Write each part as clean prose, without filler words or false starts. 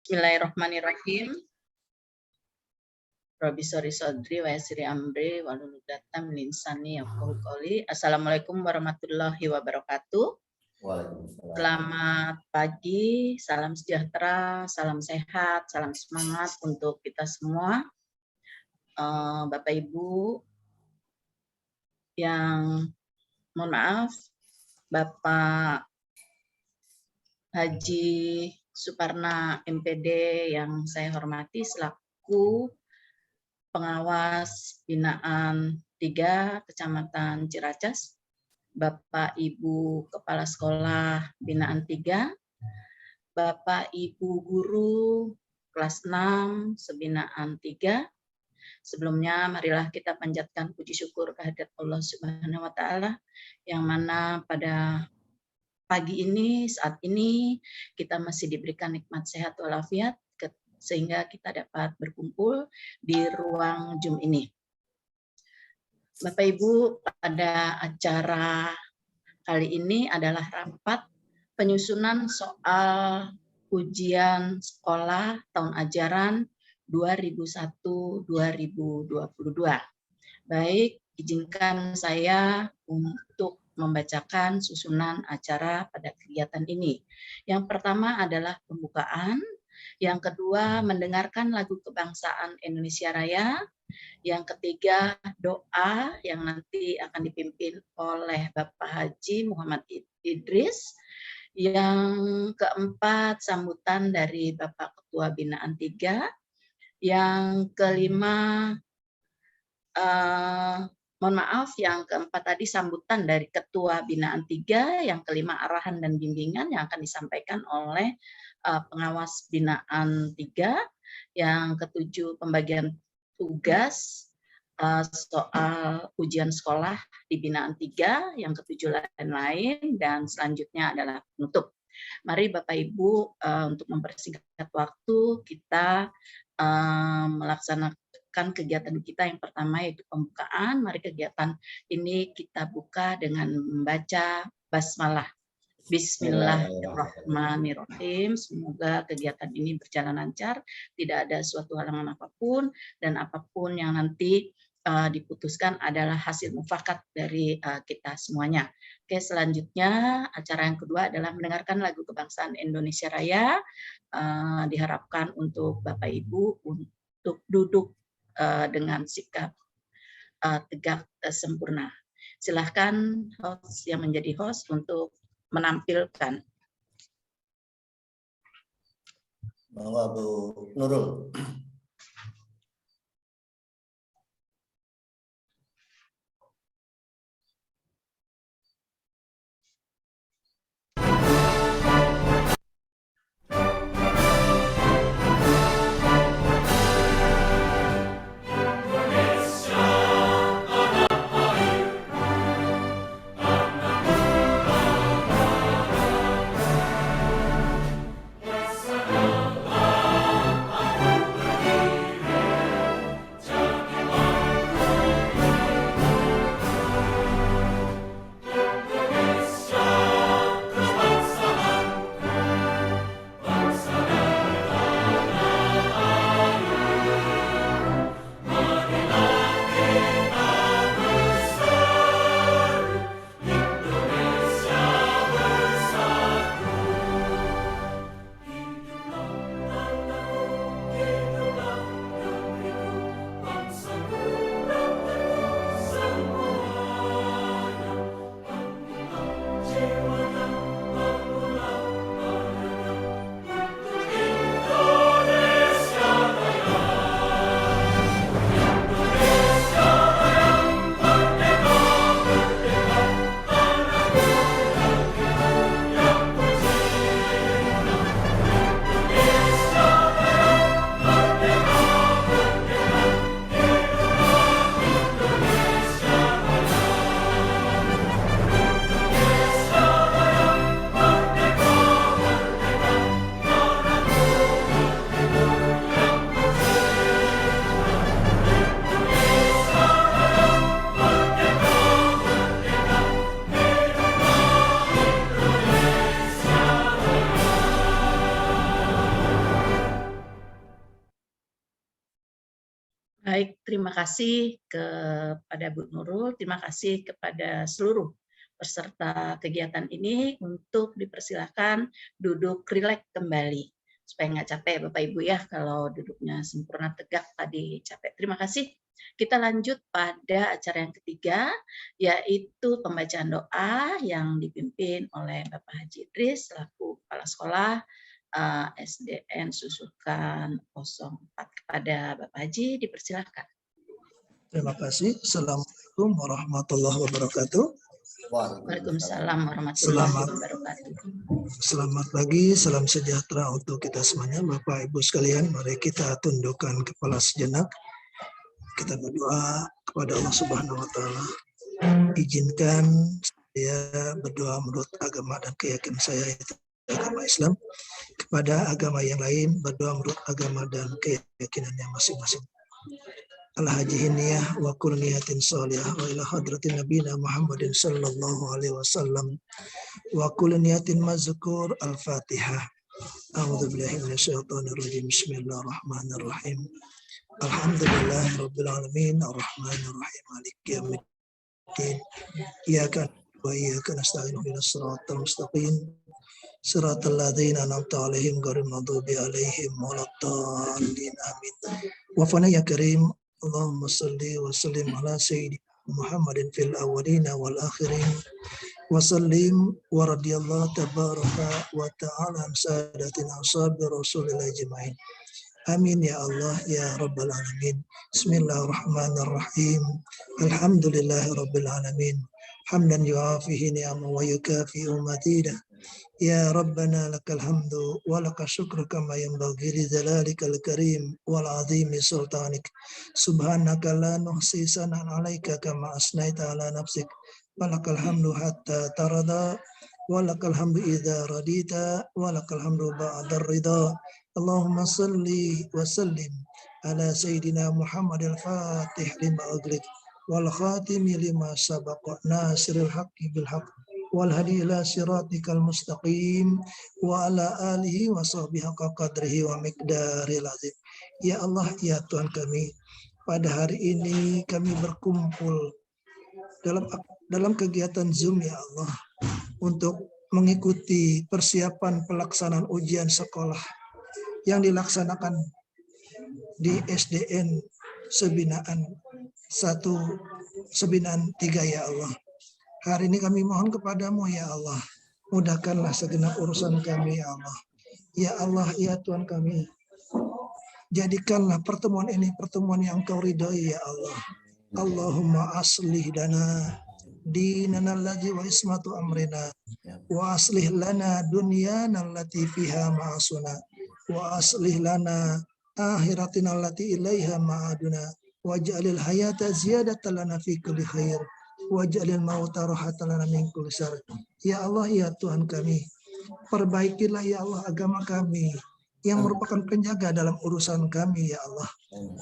Bismillahirrahmanirrahim. Rabbi sori sodri wa yasiri amri wa luludatam linsani yafqahu qouli. Assalamualaikum warahmatullahi wabarakatuh. Waalaikumsalam. Selamat pagi, salam sejahtera, salam sehat, salam semangat untuk kita semua. Bapak Ibu yang mohon maaf, Bapak Haji Suparna MPD yang saya hormati selaku pengawas binaan 3 Kecamatan Ciracas, Bapak Ibu Kepala Sekolah binaan 3, Bapak Ibu Guru kelas 6 sebinaan 3. Sebelumnya marilah kita panjatkan puji syukur kehadirat Allah Subhanahu wa taala yang mana pada pagi ini, saat ini, kita masih diberikan nikmat sehat walafiat, sehingga kita dapat berkumpul di ruang Zoom ini. Bapak Ibu, pada acara kali ini adalah rapat penyusunan soal ujian sekolah tahun ajaran 2001-2022. Baik, izinkan saya untuk membacakan susunan acara pada kegiatan ini. Yang pertama adalah pembukaan, yang kedua mendengarkan lagu kebangsaan Indonesia Raya, yang ketiga doa yang nanti akan dipimpin oleh Bapak Haji Muhammad Idris, yang keempat sambutan dari Bapak Ketua Binaan 3, yang kelima mohon maaf, yang keempat tadi sambutan dari Ketua Binaan 3, yang kelima arahan dan bimbingan yang akan disampaikan oleh pengawas Binaan 3, yang ketujuh pembagian tugas soal ujian sekolah di Binaan 3, yang ketujuh lain-lain, dan selanjutnya adalah penutup. Mari Bapak Ibu untuk mempersingkat waktu kita melaksanakan kegiatan kita yang pertama yaitu pembukaan. Mari kegiatan ini kita buka dengan membaca basmalah. Bismillahirrahmanirrahim. Semoga kegiatan ini berjalan lancar, tidak ada suatu halangan apapun, dan apapun yang nanti diputuskan adalah hasil mufakat dari kita semuanya. Oke, selanjutnya acara yang kedua adalah mendengarkan lagu kebangsaan Indonesia Raya. Diharapkan untuk Bapak Ibu untuk duduk dengan sikap tegak sempurna. Silahkan host yang menjadi host untuk menampilkan. Monggo Bu Nurul. Baik, terima kasih kepada Bu Nurul, terima kasih kepada seluruh peserta kegiatan ini untuk dipersilakan duduk rileks kembali supaya nggak capek Bapak Ibu ya kalau duduknya sempurna tegak tadi capek. Terima kasih. Kita lanjut pada acara yang ketiga, yaitu pembacaan doa yang dipimpin oleh Bapak Haji Idris selaku Kepala Sekolah SDN Susukan 04. Kepada Bapak Haji dipersilakan. Terima kasih. Assalamualaikum warahmatullahi wabarakatuh. Waalaikumsalam warahmatullahi wabarakatuh. Selamat pagi, salam sejahtera untuk kita semuanya. Bapak Ibu sekalian, mari kita tundukkan kepala sejenak. Kita berdoa kepada Allah Subhanahu wa taala. Izinkan saya berdoa menurut agama dan keyakinan saya itu agama Islam. Kepada agama yang lain berdoa menurut agama dan keyakinannya masing-masing. Al-Haji Hiniyah wa kullu niyatin sholihah wa ila hadratin nabiyina Muhammadin sallallahu alaihi wasallam wa kullu niyatin mazkur al-Fatihah. A'udzu billahi minasyaitonir rajim. Bismillahirrahmanirrahim. Alhamdulillahirabbil alamin arrahmanir rahim maliki yaumiddin. Iyyaka wa iyyaka nasta'in ihdinas siratal mustaqim. Siratal ladzina an'amta 'alaihim ghairil maghdubi 'alaihim waladdallin. Amin. Wa fana ya karim Allahumma salli wa sallim ala sayyidina Muhammadin fil awwalina wal akhirin wa sallim wa radiyallahu tabaraka wa ta'ala an sadatina ashabi rasulillah ajma'in. Amin ya Allah ya rabbal alamin. Bismillahirrahmanirrahim. Alhamdulillahi rabbil alamin. Hamdan yuafihi ni'amahu wa yukafi'u madidah. Ya Rabbana lakal hamdu wa lakal syukru kama yanbaghi li dzalalika al-karim wal azimi sultanik. Subhanaka la nuhsi sanan 'alaika kama asnaita 'ala nafsik. Walakal hamdu hatta tarada wa lakal hamdu idza radita wa lakal hamdu ba'da ridha. Allahumma salli wa sallim ala sayyidina Muhammadil Fatih lima ughliq wal khatimi lima sabaqa nasiril haqqi bil haqq wal hadi ila siratikal mustaqim wa ala alihi wa sahbihi haqqa qadrihi wa miqdaril azim. Ya Allah, ya Tuhan kami, pada hari ini kami berkumpul dalam kegiatan Zoom ya Allah untuk mengikuti persiapan pelaksanaan ujian sekolah yang dilaksanakan di SDN Sebinaan 3 ya Allah. Hari ini kami mohon kepadamu ya Allah, mudahkanlah segenap urusan kami ya Allah. Ya Allah, ya Tuhan kami, jadikanlah pertemuan ini pertemuan yang Kau ridhoi ya Allah. Allahumma aslih dana dinana alladzi wa ismatu amrina wa aslih lana dunyana allati fiha ma'asuna wa aslih lana akhiratina allati ilaiha ma'aduna waj'alil hayata ziyadatan lana fi kulli khair waj'alil mauta rahatan lana min kulli syarr. Ya Allah, ya Tuhan kami, perbaikilah ya Allah agama kami yang merupakan penjaga dalam urusan kami ya Allah.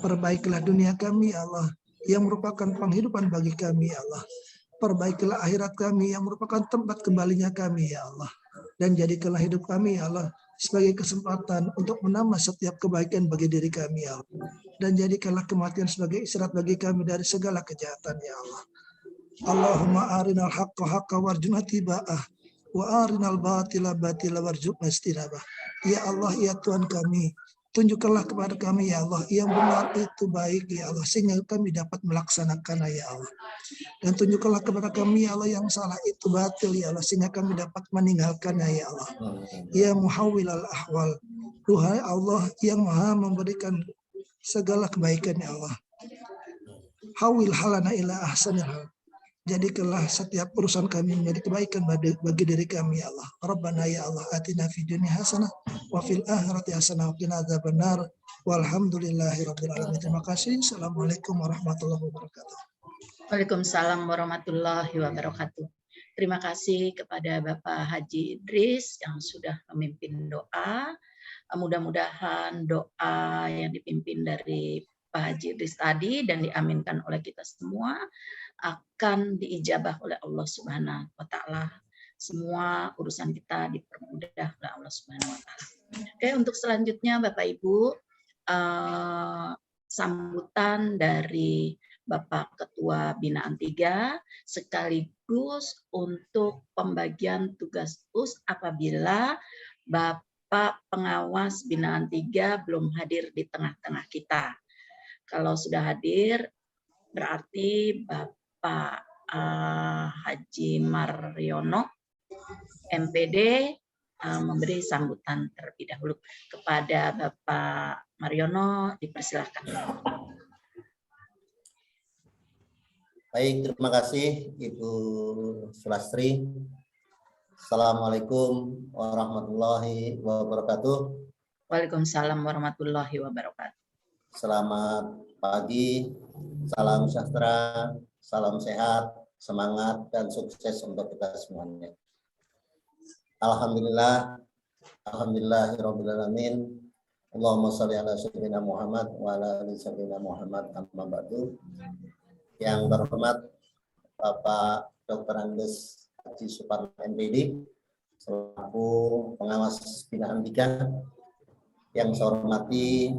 Perbaikilah dunia kami ya Allah yang merupakan penghidupan bagi kami ya Allah. Perbaikilah akhirat kami yang merupakan tempat kembalinya kami ya Allah. Dan jadikanlah hidup kami ya Allah sebagai kesempatan untuk menambah setiap kebaikan bagi diri kami ya Allah. Dan jadikanlah kematian sebagai istirahat bagi kami dari segala kejahatan ya Allah. Allahumma arinal haqqa haqqa warjuna tiba'ah wa arinal batila batila warjuna istinabah. Ya Allah, ya Tuhan kami, tunjukkanlah kepada kami ya Allah yang benar itu baik ya Allah sehingga kami dapat melaksanakannya ya Allah. Dan tunjukkanlah kepada kami ya Allah yang salah itu batil ya Allah sehingga kami dapat meninggalkannya ya Allah. Ya muhawwilal ahwal, Tuhan Allah yang maha memberikan segala kebaikan ya Allah. Hawil halana ila ahsanil hal. Jadikanlah setiap urusan kami menjadi kebaikan bagi diri kami ya Allah. Rabbana ya Allah atina fid dunya hasanah wa fil akhirati hasanah wa qina adzabannar. Walhamdulillahirabbil alamin. Terima kasih. Assalamualaikum warahmatullahi wabarakatuh. Waalaikumsalam warahmatullahi wabarakatuh. Terima kasih kepada Bapak Haji Idris yang sudah memimpin doa. Mudah-mudahan doa yang dipimpin dari Pak Haji Idris tadi dan diaminkan oleh kita semua akan diijabah oleh Allah Subhanahu wa taala. Semua urusan kita dipermudah oleh Allah Subhanahu wa taala. Oke, untuk selanjutnya Bapak Ibu, sambutan dari Bapak Ketua Binaan 3 sekaligus untuk pembagian tugas US apabila Bapak Pengawas Binaan 3 belum hadir di tengah-tengah kita. Kalau sudah hadir, berarti Bapak Haji Mariono, MPD, memberi sambutan terlebih dahulu. Kepada Bapak Mariono, dipersilakan. Baik, terima kasih Ibu Sulastri. Assalamualaikum warahmatullahi wabarakatuh. Waalaikumsalam warahmatullahi wabarakatuh. Selamat pagi, salam sejahtera, salam sehat, semangat, dan sukses untuk kita semuanya. Alhamdulillah, alhamdulillahirrahmanirrahim. Allahumma sholli ala sayyidina Muhammad wa ala ali sayyidina Muhammad amma ba'du. Yang terhormat Bapak Dr. Andes Haji Suparno MPD selaku pengawas binaan 3, yang saya hormati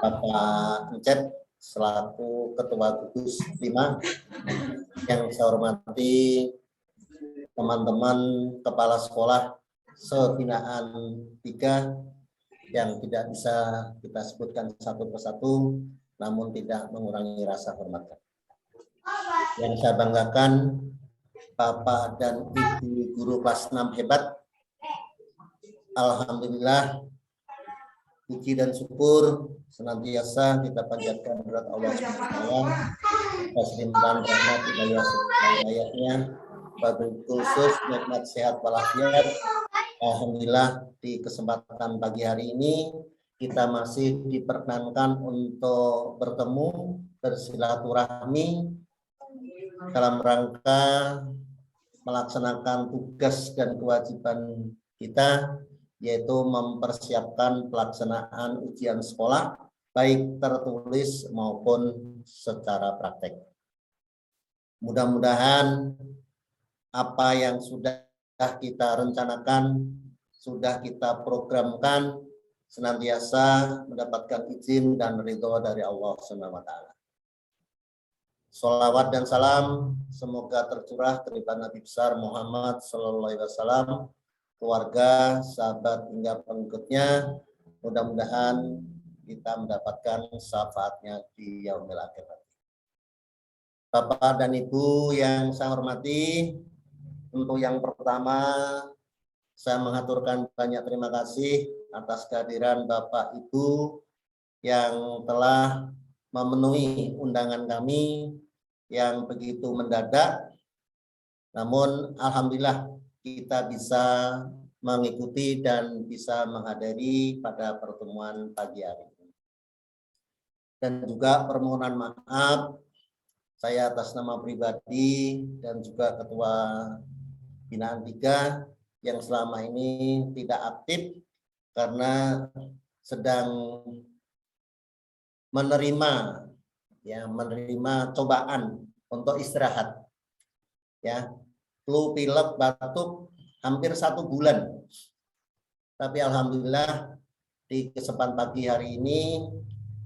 Bapak Encep selaku Ketua Gugus 5, yang saya hormati teman-teman kepala sekolah sebinaan 3 yang tidak bisa kita sebutkan satu persatu, namun tidak mengurangi rasa hormat. Yang saya banggakan, Bapak dan Ibu guru kelas 6 hebat. Alhamdulillah, puji dan syukur senantiasa kita panjatkan kepada Allah SWT atas limpahan rahmat hidayahnya, wabil khusus nikmat sehat walafiat. Alhamdulillah, di kesempatan pagi hari ini kita masih diperkenankan untuk bertemu, bersilaturahmi dalam rangka melaksanakan tugas dan kewajiban kita, yaitu mempersiapkan pelaksanaan ujian sekolah, baik tertulis maupun secara praktek. Mudah-mudahan apa yang sudah kita rencanakan, sudah kita programkan, senantiasa mendapatkan izin dan ridho dari Allah SWT. Sholawat dan salam semoga tercurah kepada Nabi besar Muhammad SAW, keluarga, sahabat hingga pengikutnya. Mudah-mudahan kita mendapatkan syafaatnya di yaumil akhir. Bapak dan Ibu yang saya hormati, untuk yang pertama saya mengaturkan banyak terima kasih atas kehadiran Bapak Ibu yang telah memenuhi undangan kami yang begitu mendadak. Namun alhamdulillah kita bisa mengikuti dan bisa menghadiri pada pertemuan pagi hari ini. Dan juga permohonan maaf saya atas nama pribadi dan juga Ketua Binaan 3 yang selama ini tidak aktif karena sedang menerima cobaan untuk istirahat, ya, flu, pilek, batuk hampir 1 bulan. Tapi alhamdulillah di kesempatan pagi hari ini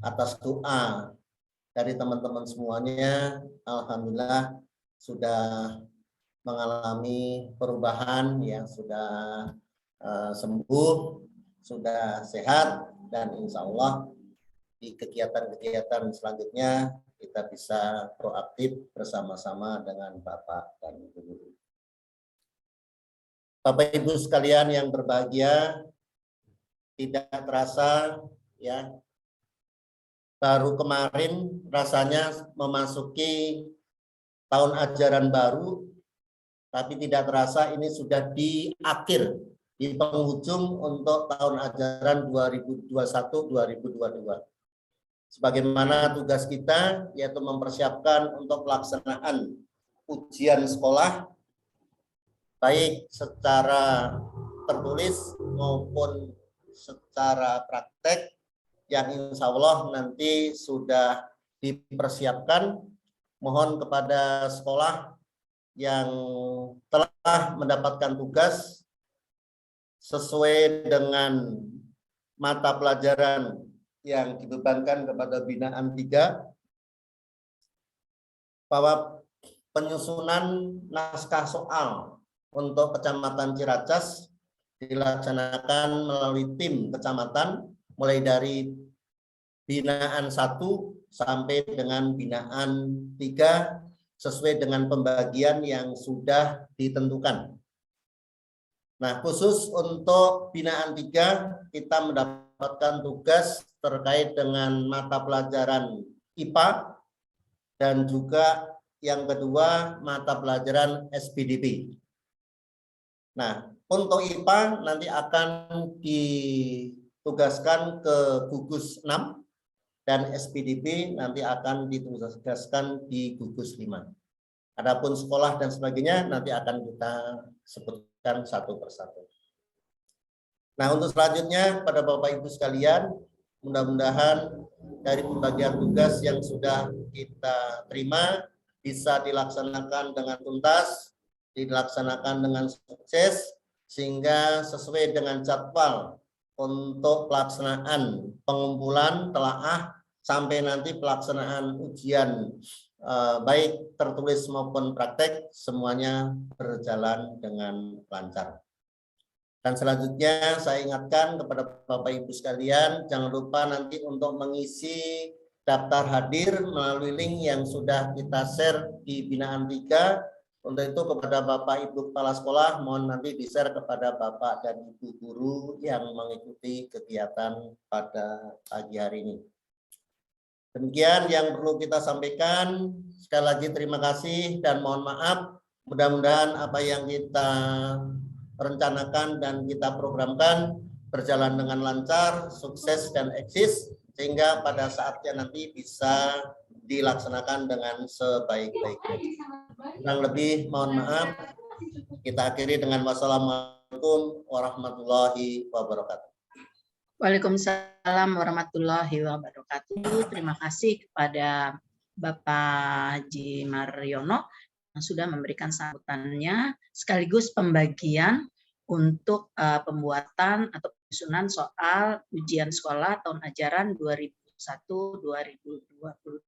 atas doa dari teman-teman semuanya, alhamdulillah sudah mengalami perubahan, ya, sudah sembuh, sudah sehat, dan insya Allah di kegiatan-kegiatan selanjutnya kita bisa proaktif bersama-sama dengan Bapak dan Ibu guru. Bapak Ibu sekalian yang berbahagia, tidak terasa, ya, baru kemarin rasanya memasuki tahun ajaran baru, tapi tidak terasa ini sudah di akhir, di penghujung untuk tahun ajaran 2021-2022. Sebagaimana tugas kita, yaitu mempersiapkan untuk pelaksanaan ujian sekolah, baik secara tertulis maupun secara praktek, yang insya Allah nanti sudah dipersiapkan. Mohon kepada sekolah yang telah mendapatkan tugas sesuai dengan mata pelajaran yang dibebankan kepada binaan 3 bahwa penyusunan naskah soal untuk Kecamatan Ciracas dilaksanakan melalui tim kecamatan mulai dari binaan 1 sampai dengan binaan 3 sesuai dengan pembagian yang sudah ditentukan. Nah, khusus untuk binaan 3 kita mendapatkan tugas terkait dengan mata pelajaran IPA dan juga yang kedua mata pelajaran SPDP. Nah, untuk IPA nanti akan ditugaskan ke gugus 6 dan SPDP nanti akan ditugaskan di gugus 5. Adapun sekolah dan sebagainya nanti akan kita sebutkan satu persatu. Nah, untuk selanjutnya pada Bapak Ibu sekalian, mudah-mudahan dari pembagian tugas yang sudah kita terima bisa dilaksanakan dengan tuntas, dilaksanakan dengan sukses, sehingga sesuai dengan jadwal untuk pelaksanaan pengumpulan telaah sampai nanti pelaksanaan ujian baik tertulis maupun praktek semuanya berjalan dengan lancar. Dan selanjutnya saya ingatkan kepada Bapak Ibu sekalian, jangan lupa nanti untuk mengisi daftar hadir melalui link yang sudah kita share di binaan 3. Untuk itu kepada Bapak Ibu Kepala Sekolah, mohon nanti di-share kepada Bapak dan Ibu Guru yang mengikuti kegiatan pada pagi hari ini. Demikian yang perlu kita sampaikan. Sekali lagi terima kasih dan mohon maaf. Mudah-mudahan apa yang kita rencanakan dan kita programkan berjalan dengan lancar, sukses dan eksis, sehingga pada saatnya nanti bisa dilaksanakan dengan sebaik-baiknya. Kurang lebih mohon maaf. Kita akhiri dengan wassalamualaikum warahmatullahi wabarakatuh. Waalaikumsalam warahmatullahi wabarakatuh. Terima kasih kepada Bapak Haji Mariono yang sudah memberikan sambutannya sekaligus pembagian untuk pembuatan atau penyusunan soal ujian sekolah tahun ajaran 2021-2022.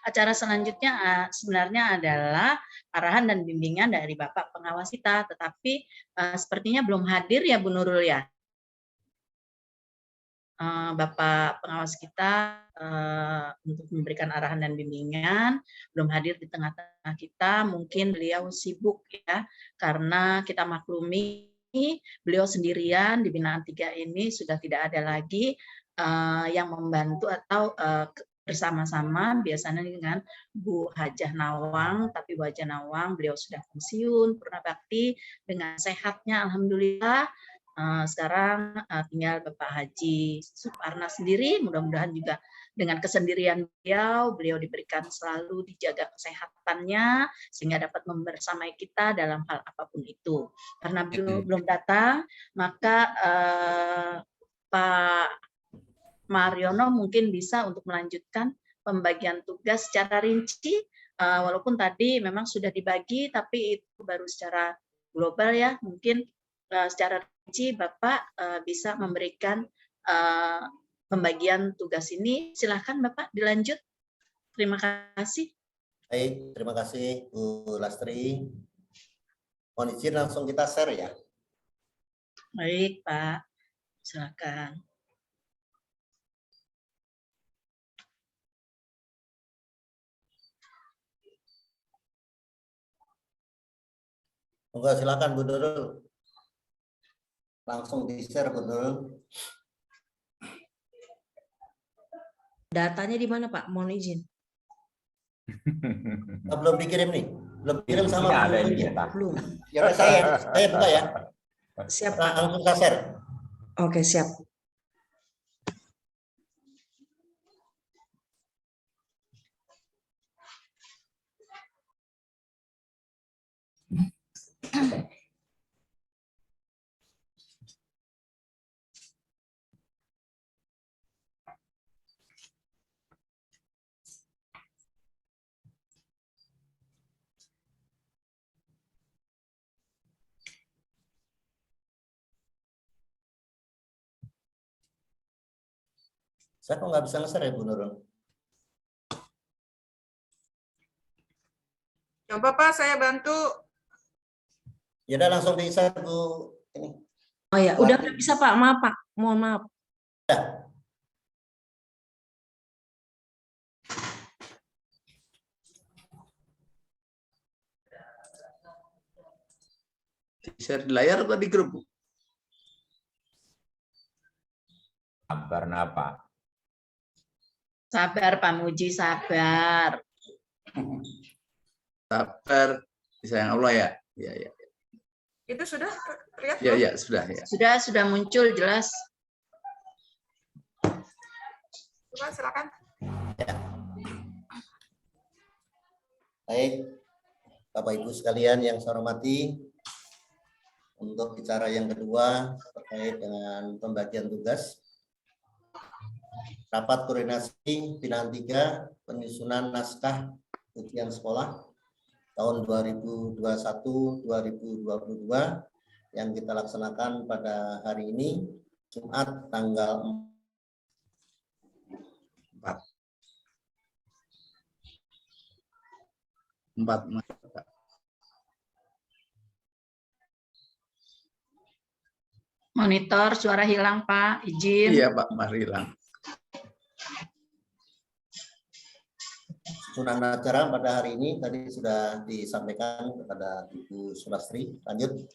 Acara selanjutnya sebenarnya adalah arahan dan bimbingan dari Bapak Pengawas kita, tetapi sepertinya belum hadir ya Bu Nurul ya. Bapak pengawas kita untuk memberikan arahan dan bimbingan belum hadir di tengah-tengah kita, mungkin beliau sibuk ya, karena kita maklumi beliau sendirian di binaan 3 ini sudah tidak ada lagi yang membantu atau bersama-sama biasanya dengan Bu Hajah Nawang, tapi Bu Hajah Nawang beliau sudah pensiun purna bakti dengan sehatnya alhamdulillah. Sekarang tinggal Bapak Haji Suparna sendiri, mudah-mudahan juga dengan kesendirian beliau diberikan selalu dijaga kesehatannya sehingga dapat membersamai kita dalam hal apapun itu. Karena belum datang, maka Pak Mariono mungkin bisa untuk melanjutkan pembagian tugas secara rinci, walaupun tadi memang sudah dibagi, tapi itu baru secara global ya, mungkin secara rinci Bapak bisa memberikan pembagian tugas ini. Silakan Bapak dilanjut. Terima kasih. Baik, terima kasih Bu Lastri. Mohon izin langsung kita share ya. Baik Pak, silakan. Monggo silakan Bu Nurul. Langsung di-share Bu Nurul. Datanya di mana Pak? Mohon izin. Belum dikirim nih. Belum dikirim sama Bu ada Nurul ini ya? ya. Belum. Ya saya buka ya. Siap Pak. Langsung saya share. Oke, siap. Saya kok nggak bisa nge-share ya Bu Nurul? Coba Pak, saya bantu. Ya udah langsung di-share Bu. Ini. Oh ya, udah bisa Pak. Maaf Pak. Mohon maaf. Share di layar atau di grup, Bu? Sabar napa? Sabar Pak Muji, sabar. Sabar, disayang Allah ya. Ya, ya. Itu sudah terlihat? Ya, belum? ya, sudah ya. Sudah muncul jelas. Coba silakan. Baik, Bapak Ibu sekalian yang saya hormati, untuk bicara yang kedua terkait dengan pembagian tugas. Rapat koordinasi binaan 3 penyusunan naskah ujian sekolah tahun 2021-2022 yang kita laksanakan pada hari ini, Jumat tanggal 4 Maret. Monitor suara hilang Pak, izin. Iya Pak, mari hilang. susunan acara pada hari ini tadi sudah disampaikan kepada Ibu Sulastri. Lanjut.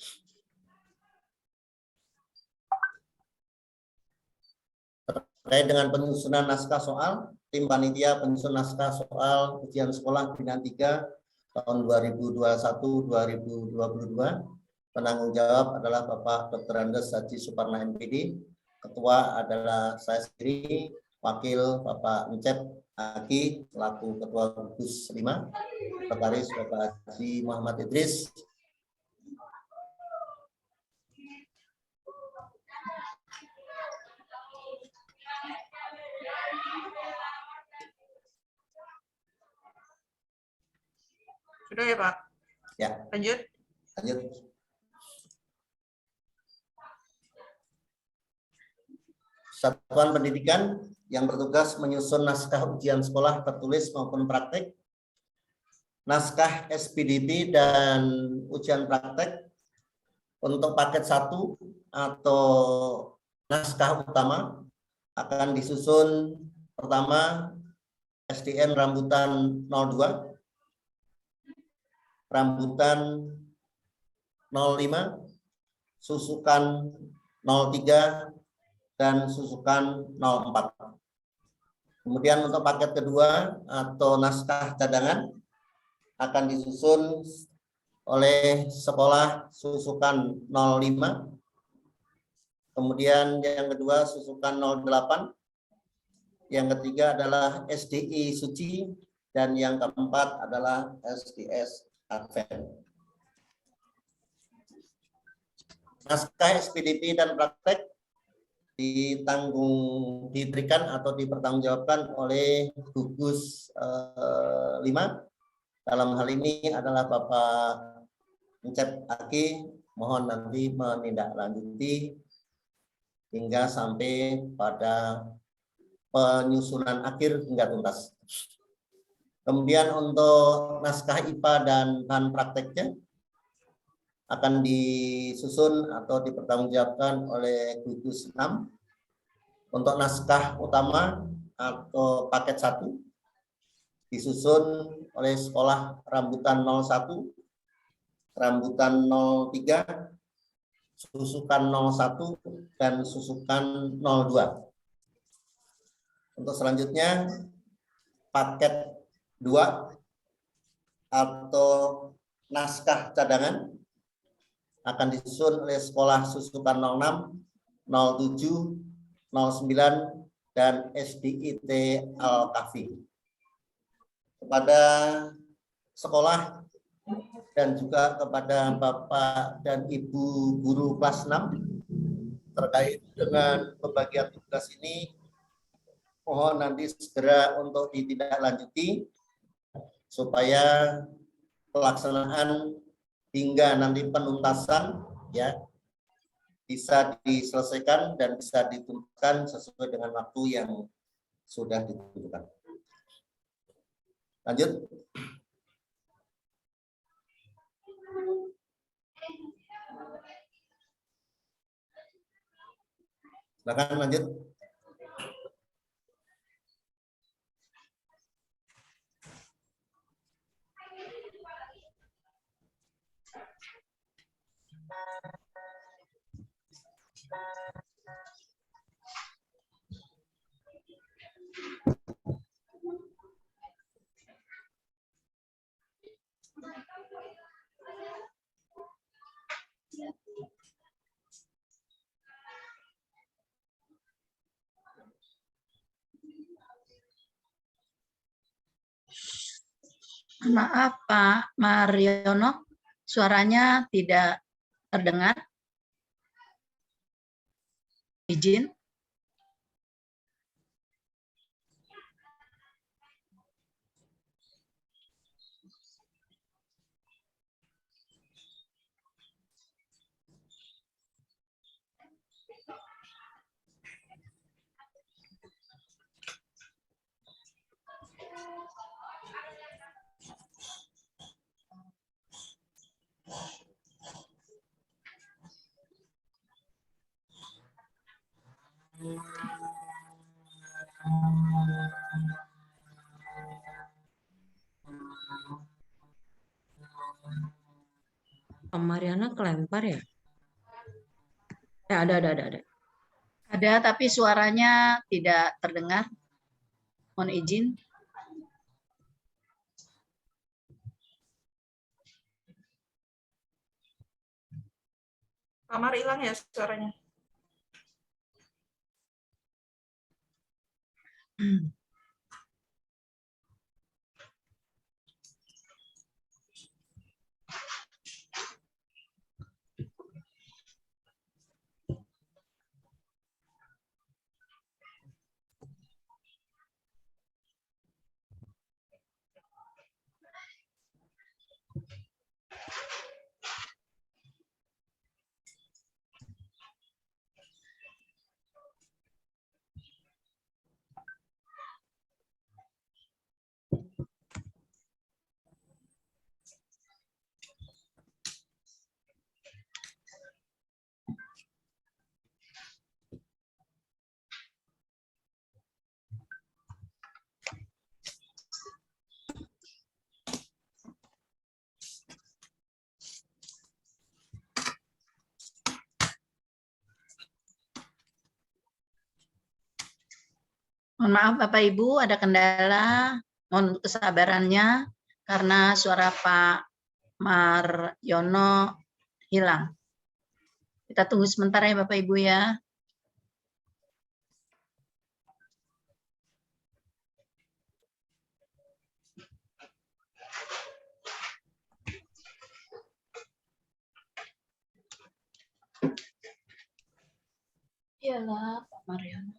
Terkait dengan penyusunan naskah soal, tim panitia penyusun naskah soal ujian sekolah binaan 3 tahun 2021-2022. Penanggung jawab adalah Bapak Dr. Andes Haji Suparna MPD. Ketua adalah saya sendiri, Wakil Bapak Encep Aki selaku Ketua Gugus 5, Sekretaris Bapak Haji Muhammad Idris. Sudah ya Pak? Ya. Lanjut. Lanjut. Satuan pendidikan yang bertugas menyusun naskah ujian sekolah tertulis maupun praktek, naskah SPDP dan ujian praktek untuk paket 1 atau naskah utama akan disusun pertama SDN rambutan 02, rambutan 05, susukan 03, dan susukan 04. Kemudian untuk paket kedua atau naskah cadangan akan disusun oleh sekolah susukan 05. Kemudian yang kedua susukan 08. Yang ketiga adalah SDI Suci dan yang keempat adalah SDS Advent. Naskah SPDP dan praktek diberikan atau dipertanggungjawabkan oleh gugus 5. Dalam hal ini adalah Bapak Encep Aki, mohon nanti menindaklanjuti hingga sampai pada penyusunan akhir hingga tuntas. Kemudian untuk naskah IPA dan bahan prakteknya akan disusun atau dipertanggungjawabkan oleh gugus 6. Untuk naskah utama atau paket 1 disusun oleh sekolah rambutan 01, rambutan 03, susukan 01, dan susukan 02. Untuk selanjutnya paket 2 atau naskah cadangan akan disusun oleh sekolah susukan 06, 07, 09, dan SDIT Al-Kafi. Kepada sekolah dan juga kepada Bapak dan Ibu guru kelas 6 terkait dengan pembagian tugas ini, mohon nanti segera untuk ditindaklanjuti supaya pelaksanaan hingga nanti penuntasan ya bisa diselesaikan dan bisa dituntaskan sesuai dengan waktu yang sudah ditentukan. Lanjut. Silakan lanjut. Maaf Pak Mariono, suaranya tidak terdengar. Izin. Pak Mariana kelempar ya? Ya, ada. Ada, tapi suaranya tidak terdengar. Mohon izin. Kamar hilang ya suaranya. Mohon maaf Bapak Ibu, ada kendala. Mohon kesabarannya karena suara Pak Mariono hilang. Kita tunggu sebentar ya Bapak Ibu ya. Iyalah Pak Mariono.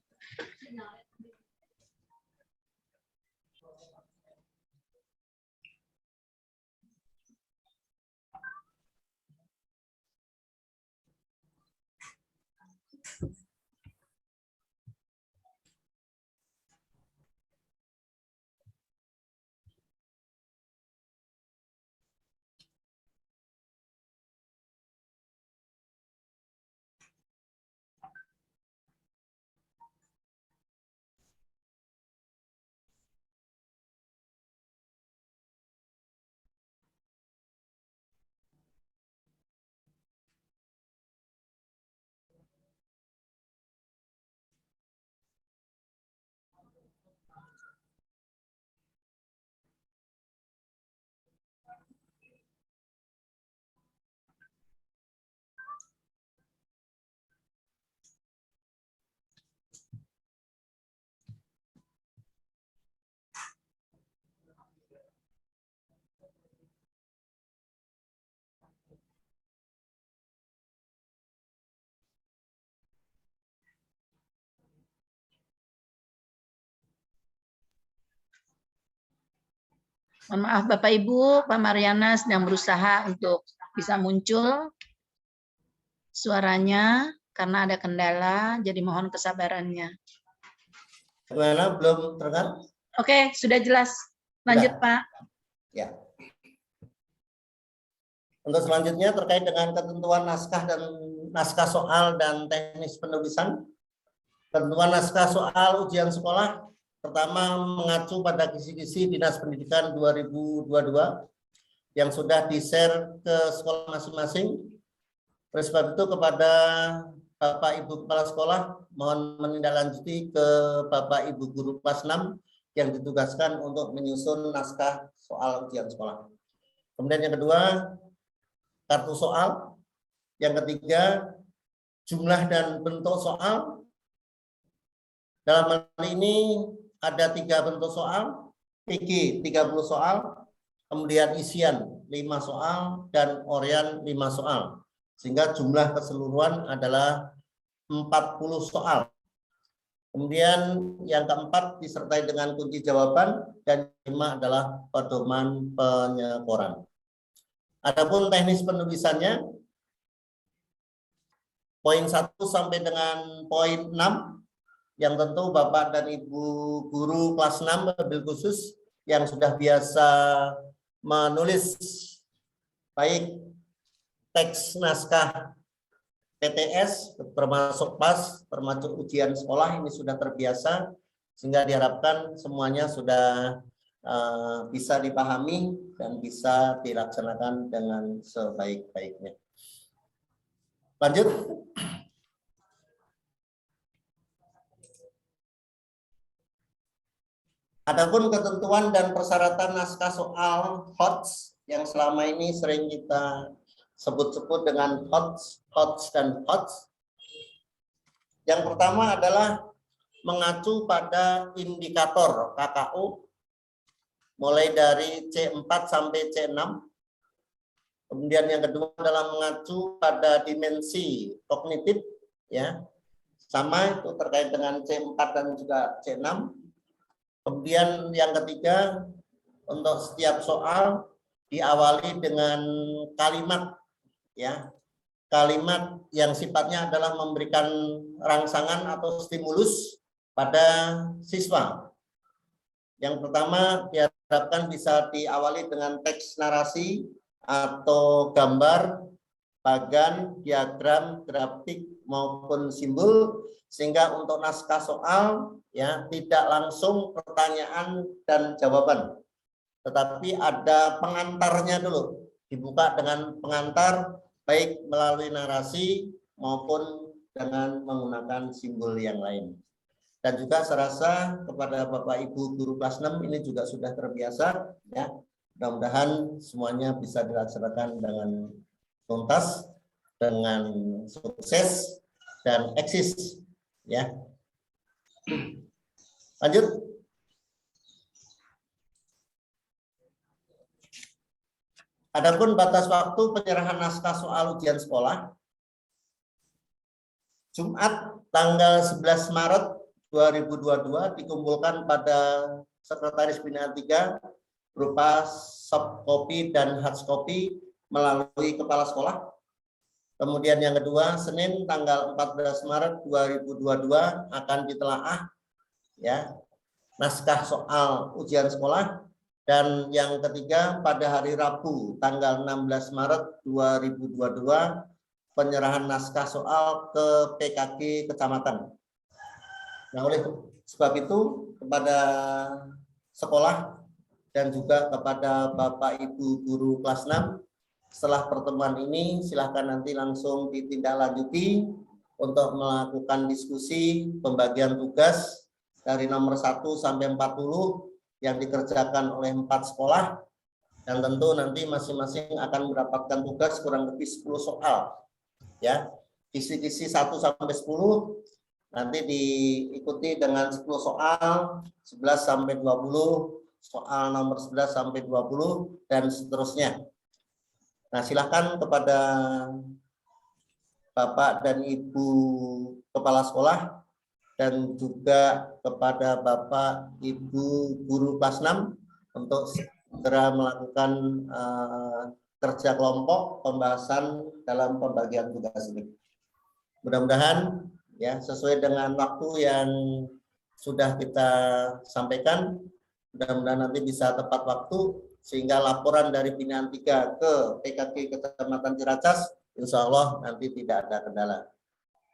Mohon maaf Bapak Ibu, Pak Mariana sedang berusaha untuk bisa muncul suaranya karena ada kendala, jadi mohon kesabarannya. Gimana? Belum terdengar? Oke, sudah jelas. Lanjut, Sudah. Pak. Ya. Untuk selanjutnya terkait dengan ketentuan naskah soal dan teknis penulisan. Ketentuan naskah soal ujian sekolah pertama mengacu pada kisi-kisi Dinas Pendidikan 2022 yang sudah di-share ke sekolah masing-masing. Oleh sebab itu kepada Bapak Ibu Kepala Sekolah mohon menindaklanjuti ke Bapak Ibu Guru kelas 6 yang ditugaskan untuk menyusun naskah soal ujian sekolah. Kemudian yang kedua, kartu soal. Yang ketiga, jumlah dan bentuk soal. Dalam hal ini ada 3 bentuk soal, PG 30 soal, kemudian isian 5 soal, dan orian 5 soal. Sehingga jumlah keseluruhan adalah 40 soal. Kemudian yang keempat disertai dengan kunci jawaban, dan 5 adalah pedoman penyekoran. Adapun teknis penulisannya, poin 1 sampai dengan poin 6, yang tentu Bapak dan Ibu Guru kelas 6 wabil khusus yang sudah biasa menulis baik teks naskah PTS, termasuk PAS, termasuk ujian sekolah, ini sudah terbiasa, sehingga diharapkan semuanya sudah bisa dipahami dan bisa dilaksanakan dengan sebaik-baiknya. Lanjut. Adapun ketentuan dan persyaratan naskah soal HOTS yang selama ini sering kita sebut-sebut dengan HOTS dan HOTS. Yang pertama adalah mengacu pada indikator KKU mulai dari C4 sampai C6. Kemudian yang kedua adalah mengacu pada dimensi kognitif, ya. Sama itu terkait dengan C4 dan juga C6. Kemudian yang ketiga, untuk setiap soal diawali dengan kalimat, ya. Kalimat yang sifatnya adalah memberikan rangsangan atau stimulus pada siswa. Yang pertama diharapkan bisa diawali dengan teks narasi atau gambar, bagan, diagram, grafik maupun simbol, sehingga untuk naskah soal ya tidak langsung pertanyaan dan jawaban, tetapi ada pengantarnya dulu, dibuka dengan pengantar baik melalui narasi maupun dengan menggunakan simbol yang lain. Dan juga saya rasa kepada Bapak Ibu Guru kelas 6 ini juga sudah terbiasa, ya. Mudah-mudahan semuanya bisa dilaksanakan dengan tuntas, dengan sukses dan eksis, ya. Lanjut. Adapun batas waktu penyerahan naskah soal ujian sekolah, Jumat tanggal 11 Maret 2022 dikumpulkan pada Sekretaris Binaan 3 berupa soft copy dan hard copy melalui kepala sekolah. Kemudian yang kedua, Senin tanggal 14 Maret 2022 akan ditelaah, ya, naskah soal ujian sekolah. Dan yang ketiga, pada hari Rabu tanggal 16 Maret 2022 penyerahan naskah soal ke PKG kecamatan. Nah, oleh sebab itu kepada sekolah dan juga kepada Bapak Ibu Guru kelas 6, setelah pertemuan ini silakan nanti langsung ditindaklanjuti untuk melakukan diskusi pembagian tugas dari nomor 1 sampai 40 yang dikerjakan oleh 4 sekolah, dan tentu nanti masing-masing akan mendapatkan tugas kurang lebih 10 soal, ya. Kisi-kisi 1 sampai 10 nanti diikuti dengan 10 soal, 11 sampai 20, soal nomor 11 sampai 20 dan seterusnya. Nah, silakan kepada Bapak dan Ibu Kepala Sekolah dan juga kepada Bapak Ibu Guru kelas 6 untuk segera melakukan kerja kelompok pembahasan dalam pembagian tugas ini. Mudah-mudahan ya sesuai dengan waktu yang sudah kita sampaikan. Mudah-mudahan nanti bisa tepat waktu sehingga laporan dari binaan 3 ke PKK Kecamatan Ciracas insya Allah nanti tidak ada kendala.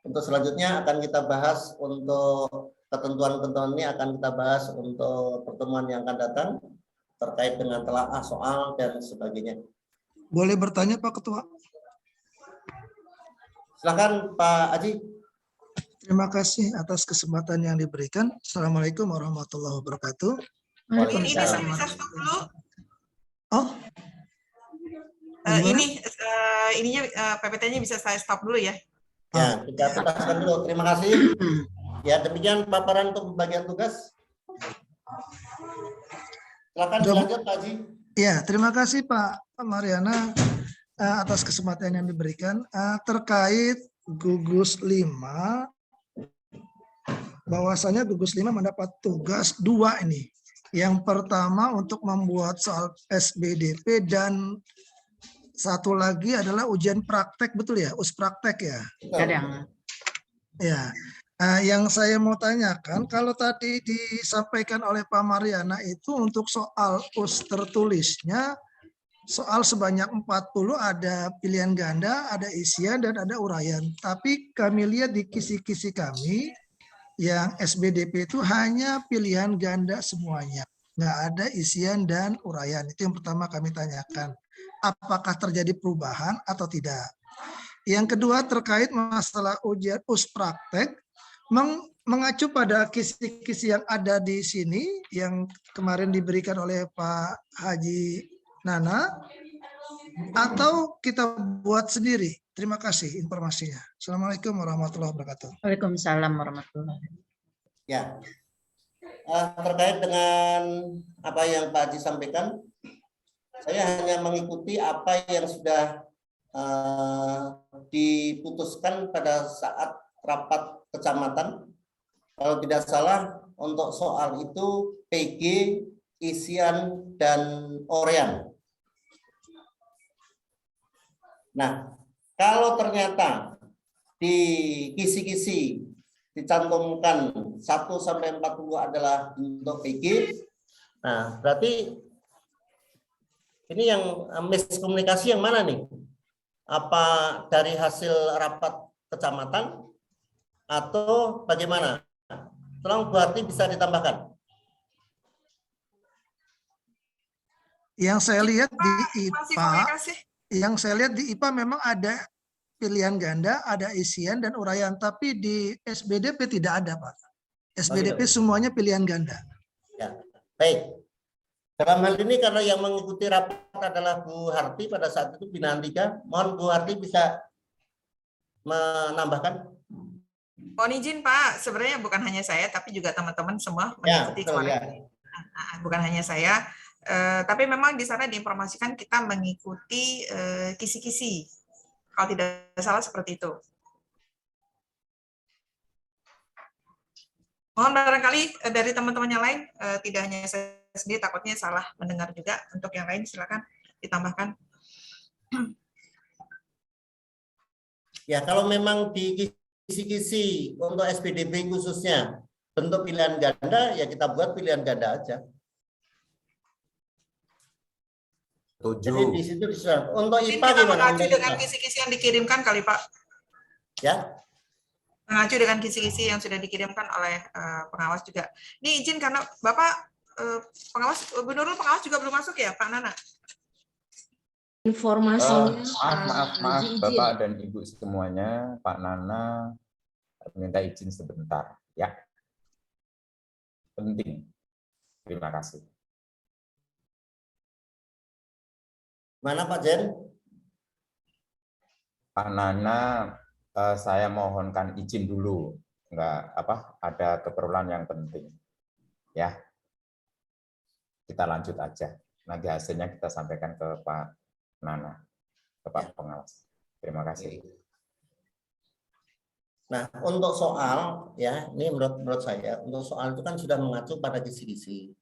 Untuk selanjutnya akan kita bahas untuk ketentuan-ketentuan ini akan kita bahas untuk pertemuan yang akan datang terkait dengan telaah soal dan sebagainya. Boleh bertanya Pak Ketua? Silakan Pak Aji. Terima kasih atas kesempatan yang diberikan. Assalamualaikum warahmatullahi wabarakatuh. Ini bisa Waalaikumsalam. stop dulu. Oh, Ininya PPT-nya bisa saya stop dulu ya. Ya, kita tuntaskan dulu. Terima kasih. Ya, demikian paparan untuk pembagian tugas. Silakan dilanjut Pak Haji. ya, terima kasih Pak Mariana atas kesempatan yang diberikan terkait gugus 5. Bahwasanya gugus 5 mendapat tugas 2 ini. Yang pertama untuk membuat soal SBDP dan satu lagi adalah ujian praktek, betul ya? Praktek ya. Kadang. Ya. Yang saya mau tanyakan, kalau tadi disampaikan oleh Pak Mariana itu untuk soal tertulisnya, soal sebanyak 40 ada pilihan ganda, ada isian, dan ada uraian. Tapi kami lihat di kisi-kisi kami, yang SBDP itu hanya pilihan ganda semuanya. Nggak ada isian dan uraian. Itu yang pertama kami tanyakan. Apakah terjadi perubahan atau tidak? Yang kedua terkait masalah ujian praktek, mengacu pada kisi-kisi yang ada di sini, yang kemarin diberikan oleh Pak Haji Nana, atau kita buat sendiri? Terima kasih informasinya. Assalamualaikum warahmatullahi wabarakatuh. Waalaikumsalam warahmatullahi wabarakatuh. Ya, terkait dengan apa yang Pak Haji sampaikan, saya hanya mengikuti apa yang sudah diputuskan pada saat rapat kecamatan. Kalau tidak salah, untuk soal itu PG, isian, dan orean. Nah, kalau ternyata di kisi-kisi dicantumkan 1 sampai 40 adalah untuk PG, nah berarti ini yang miskomunikasi yang mana nih? Apa dari hasil rapat kecamatan atau bagaimana? Tolong Bu Harti bisa ditambahkan. Yang saya lihat di Masih IPA, komunikasi. Memang ada pilihan ganda, ada isian dan uraian, tapi di SBDP tidak ada, Pak. SBDP semuanya pilihan ganda. Ya, baik. Dalam hal ini karena yang mengikuti rapat adalah Bu Harti pada saat itu binaan 3, mohon Bu Harti bisa menambahkan. Mohon izin Pak, sebenarnya bukan hanya saya, tapi juga teman-teman semua mengikuti kemarin. Bukan hanya saya, tapi memang di sana diinformasikan kita mengikuti kisi-kisi. Kalau tidak salah seperti itu. Mohon barangkali dari teman-teman yang lain, tidak hanya saya sendiri, takutnya salah mendengar juga. Untuk yang lain silakan ditambahkan. Ya, kalau memang di kisi-kisi untuk SPDP khususnya bentuk pilihan ganda, ya kita buat pilihan ganda aja. Jadi di situ disuruh. Untuk IPA gimana? Mengacu dengan kisi-kisi yang dikirimkan kali Pak. Ya. Mengacu dengan kisi-kisi yang sudah dikirimkan oleh pengawas juga. Ini izin karena Bapak pengawas, Bu Nurul pengawas juga belum masuk ya Pak Nana? Informasinya maaf Bapak dan Ibu semuanya, Pak Nana minta izin sebentar ya. Penting. Terima kasih. Mana Pak Jen? Pak Nana, saya mohonkan izin dulu. Ada keperluan yang penting. Ya. Kita lanjut aja. Nanti hasilnya kita sampaikan ke Pak Nana, ke Pak Pengawas. Terima kasih. Nah, untuk soal ya, ini menurut saya untuk soal itu kan sudah mengacu pada kisi-kisi.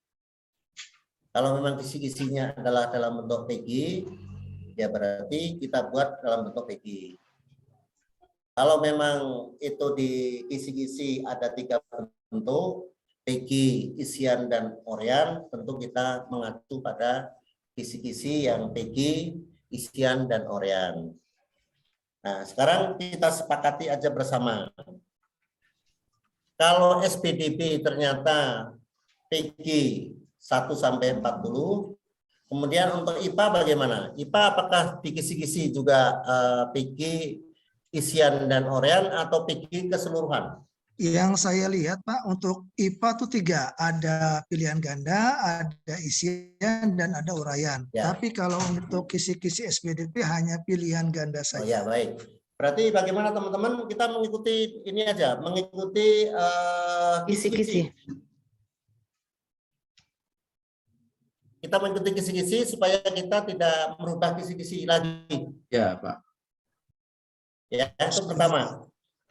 Kalau memang kisi-kisinya adalah dalam bentuk PG, ya berarti kita buat dalam bentuk PG. Kalau memang itu di kisi-kisi ada 3 bentuk, PG, isian, dan Orian, tentu kita mengacu pada kisi-kisi yang PG, isian, dan Orian. Nah, sekarang kita sepakati aja bersama. Kalau SPDB ternyata PG 1 sampai 40, kemudian untuk IPA bagaimana? IPA apakah di kisi-kisi juga PG, isian, dan Orian atau PG keseluruhan? Yang saya lihat Pak, untuk IPA itu 3, ada pilihan ganda, ada isian, dan ada uraian. Ya. Tapi kalau untuk kisi-kisi SPDP hanya pilihan ganda Oh saja. ya, baik. Berarti bagaimana teman-teman, kita mengikuti ini aja, mengikuti kisi-kisi. Kita mengikuti kisi-kisi supaya kita tidak merubah kisi-kisi lagi. Ya, Pak. Ya, itu pertama.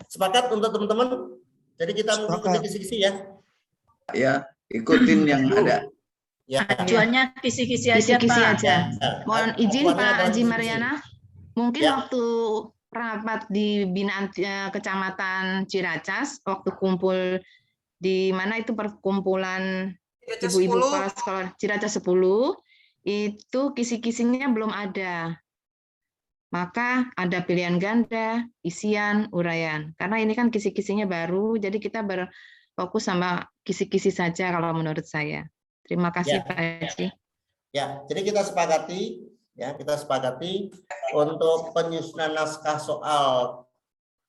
Sepakat untuk teman-teman? Jadi kita mengikuti kisi-kisi ya. Ya, ikutin yang ada. Ya. Acuannya kisi-kisi aja, Kisi-kisi Pak. aja. Mohon izin Acuannya Pak adalah Haji kisi-kisi. Mariana. Mungkin Ya. waktu rapat di binaan Kecamatan Ciracas, waktu kumpul di mana itu perkumpulan Ciracas ibu-ibu 10. kepala sekolah Ciracas 10, itu kisi-kisinya belum ada. Maka ada pilihan ganda, isian, uraian. Karena ini kan kisi-kisinya baru, jadi kita berfokus sama kisi-kisi saja kalau menurut saya. Terima kasih Ya. Pak Haji. Ya, jadi kita sepakati untuk penyusunan naskah soal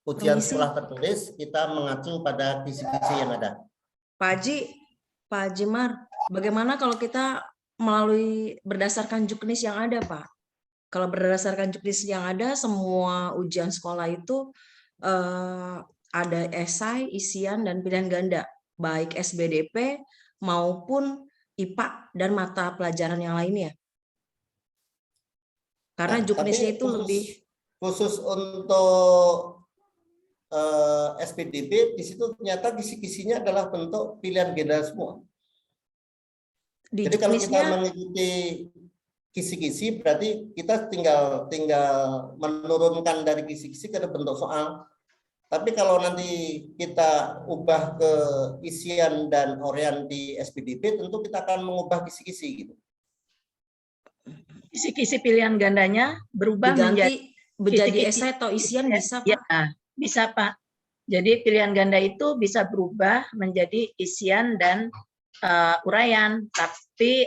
ujian Permisi. sekolah tertulis, kita mengacu pada kisi-kisi yang ada. Pak Haji Mar, bagaimana kalau kita melalui berdasarkan juknis yang ada, Pak? Kalau berdasarkan juknis yang ada, semua ujian sekolah itu ada esai, isian, dan pilihan ganda, baik SBDP maupun IPA dan mata pelajaran yang lainnya. Karena Nah, juknisnya tapi itu lebih khusus untuk SPDB, di situ ternyata kisi-kisinya adalah bentuk pilihan ganda semua. di Jadi kalau kita juknisnya. mengikuti kisi-kisi, berarti kita tinggal menurunkan dari kisi-kisi ke bentuk soal. Tapi kalau nanti kita ubah ke isian dan Orian di SPDB, tentu kita akan mengubah kisi-kisi gitu. Kisi-kisi pilihan gandanya berubah Diganti menjadi kisi-kisi. esai atau isian bisa, Pak? Ya, bisa, Pak. Jadi pilihan ganda itu bisa berubah menjadi isian dan uraian, tapi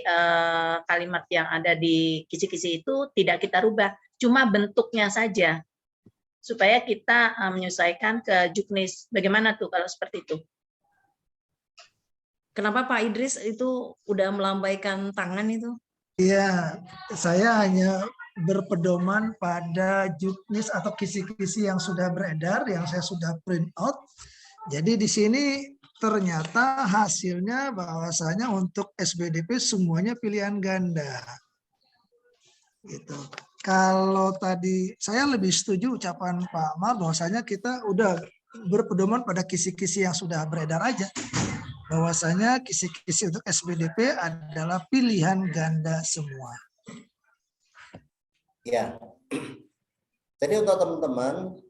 kalimat yang ada di kisi-kisi itu tidak kita rubah, cuma bentuknya saja, supaya kita menyesuaikan ke juknis. Bagaimana tuh kalau seperti itu? Kenapa Pak Idris itu udah melambaikan tangan itu? Iya, saya hanya berpedoman pada juknis atau kisi-kisi yang sudah beredar, yang saya sudah print out. Jadi di sini ternyata hasilnya bahwasanya untuk SBDP semuanya pilihan ganda. Gitu. Kalau tadi saya lebih setuju ucapan Pak Amar bahwasanya kita udah berpedoman pada kisi-kisi yang sudah beredar aja. Bahwasanya kisi-kisi untuk SBDP adalah pilihan ganda semua. Ya. Jadi untuk teman-teman,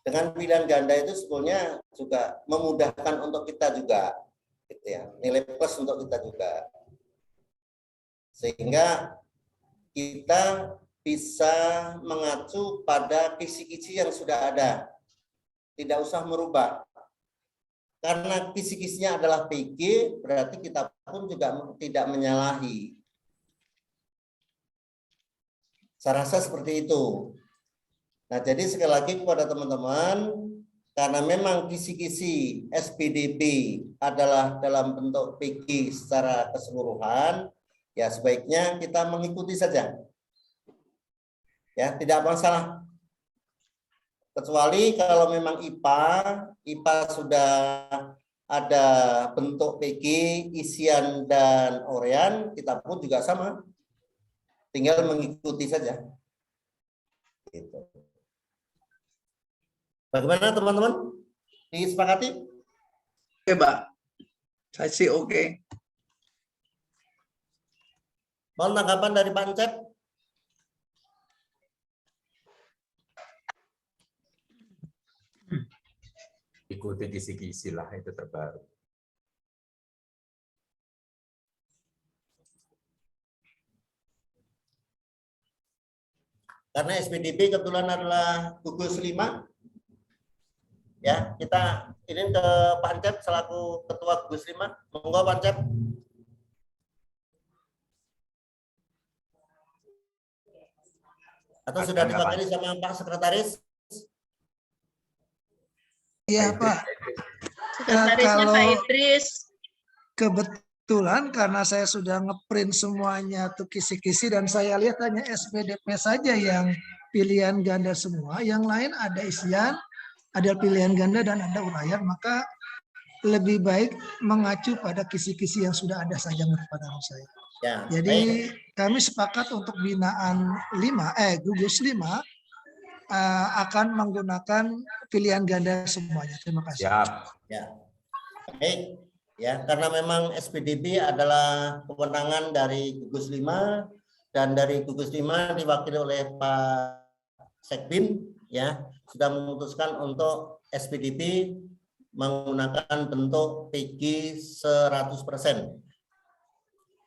dengan pilihan ganda itu sebetulnya juga memudahkan untuk kita juga, gitu ya. Nilai plus untuk kita juga. Sehingga kita bisa mengacu pada kisi-kisi yang sudah ada. Tidak usah merubah. Karena kisi-kisinya adalah PG, berarti kita pun juga tidak menyalahi. Saya rasa seperti itu. Nah, jadi sekali lagi kepada teman-teman, karena memang kisi-kisi SPDB adalah dalam bentuk PG secara keseluruhan, ya sebaiknya kita mengikuti saja. Ya, tidak masalah. Kecuali kalau memang IPA sudah ada bentuk PG, isian, dan Orian, kita pun juga sama. Tinggal mengikuti saja. Gitu. Bagaimana teman-teman? Disepakati? Oke, Pak. Saya sih oke. Mohon tanggapan dari Pak Encep. Ikuti kisi-kisi lah, itu terbaru. Karena SPDB kebetulan adalah gugus 5. Ya, kita ini ke Pak Ancep selaku Ketua Gugus 5. Monggo Pak Ancep. Atau sudah diwakili sama Pak Sekretaris? Iya Pak. Sekretarisnya Pak Kalau Idris. kebetulan karena saya sudah ngeprint semuanya tuh kisi-kisi dan saya lihat hanya SPDP saja yang pilihan ganda semua, yang lain ada isian, ada pilihan ganda dan ada uraian, maka lebih baik mengacu pada kisi-kisi yang sudah ada saja menurut pandangan saya. Ya, jadi kami sepakat untuk binaan 5, gugus 5 akan menggunakan pilihan ganda semuanya. Terima kasih. Siap. Ya. Baik. Ya, karena memang SPDB adalah kewenangan dari gugus 5 dan dari gugus 5 diwakili oleh Pak Sekbin, ya, sudah memutuskan untuk SPDB menggunakan bentuk PG 100%.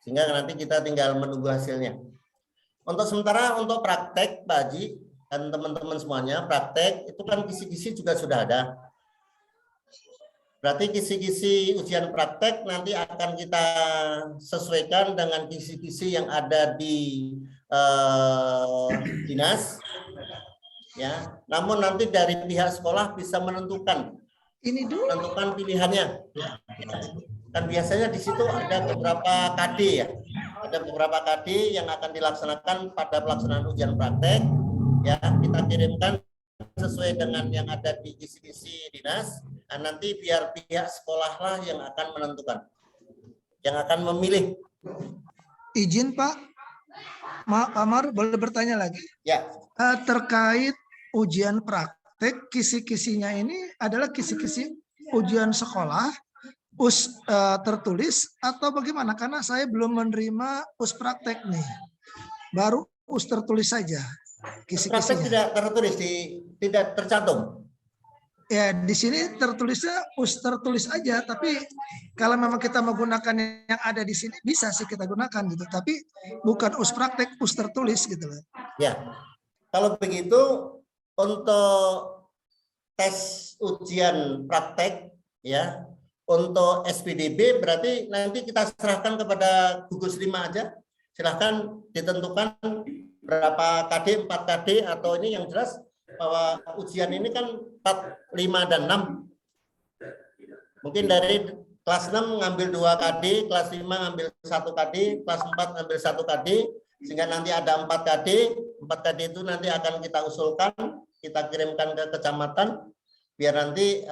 Sehingga nanti kita tinggal menunggu hasilnya. Untuk sementara untuk praktek Pak Haji dan teman-teman semuanya, praktek itu kan kisi-kisi juga sudah ada. Berarti kisi-kisi ujian praktek nanti akan kita sesuaikan dengan kisi-kisi yang ada di dinas. Ya, namun nanti dari pihak sekolah bisa menentukan pilihannya. Dan biasanya di situ ada beberapa KD ya. Ada beberapa KD yang akan dilaksanakan pada pelaksanaan ujian praktek. Ya, kita kirimkan sesuai dengan yang ada di kisi-kisi dinas. Nah, nanti biar pihak sekolah lah yang akan menentukan, yang akan memilih. Izin Pak, Pak Amar boleh bertanya lagi? Ya. Terkait ujian praktek, kisi-kisinya ini adalah kisi-kisi ujian sekolah, tertulis atau bagaimana? Karena saya belum menerima praktek nih, baru tertulis saja. Praktek tidak tertulis, tidak tercantum. Ya, di sini tertulisnya tertulis aja, tapi kalau memang kita menggunakan yang ada di sini bisa sih kita gunakan gitu, tapi bukan praktek, tertulis gitu loh. Ya, kalau begitu untuk tes ujian praktek ya, untuk SPDB berarti nanti kita serahkan kepada gugus 5 aja. Silahkan ditentukan berapa KD, 4 KD atau ini yang jelas bahwa ujian ini kan 4, 5, dan 6. Mungkin dari kelas 6 ngambil 2 KD, kelas 5 ngambil 1 KD, kelas 4 ngambil 1 KD, sehingga nanti ada 4 KD. 4 KD itu nanti akan kita usulkan, kita kirimkan ke kecamatan, biar nanti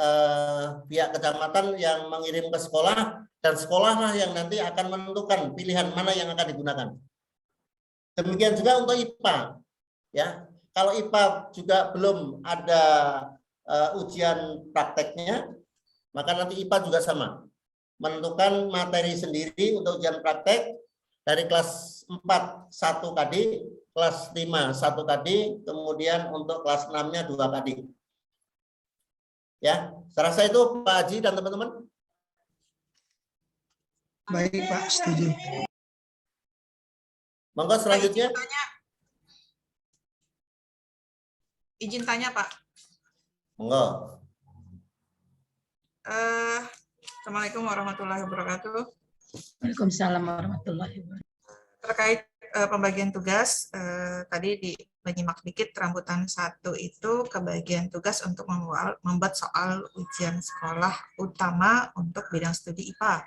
pihak kecamatan yang mengirim ke sekolah, dan sekolahlah yang nanti akan menentukan pilihan mana yang akan digunakan. Demikian juga untuk IPA. Ya, kalau IPA juga belum ada ujian prakteknya, maka nanti IPA juga sama. Menentukan materi sendiri untuk ujian praktek dari kelas 4 1 KD, kelas 5 1 KD, kemudian untuk kelas 6-nya 2 KD. Ya, saya rasa itu Pak Haji dan teman-teman. Baik Pak, setuju. Monggo selanjutnya. Izin tanya Pak. Monggo. Assalamualaikum warahmatullahi wabarakatuh. Waalaikumsalam warahmatullahi wabarakatuh. Terkait pembagian tugas, tadi menyimak dikit rambutan 1 itu kebagian tugas untuk membuat soal ujian sekolah utama untuk bidang studi IPA.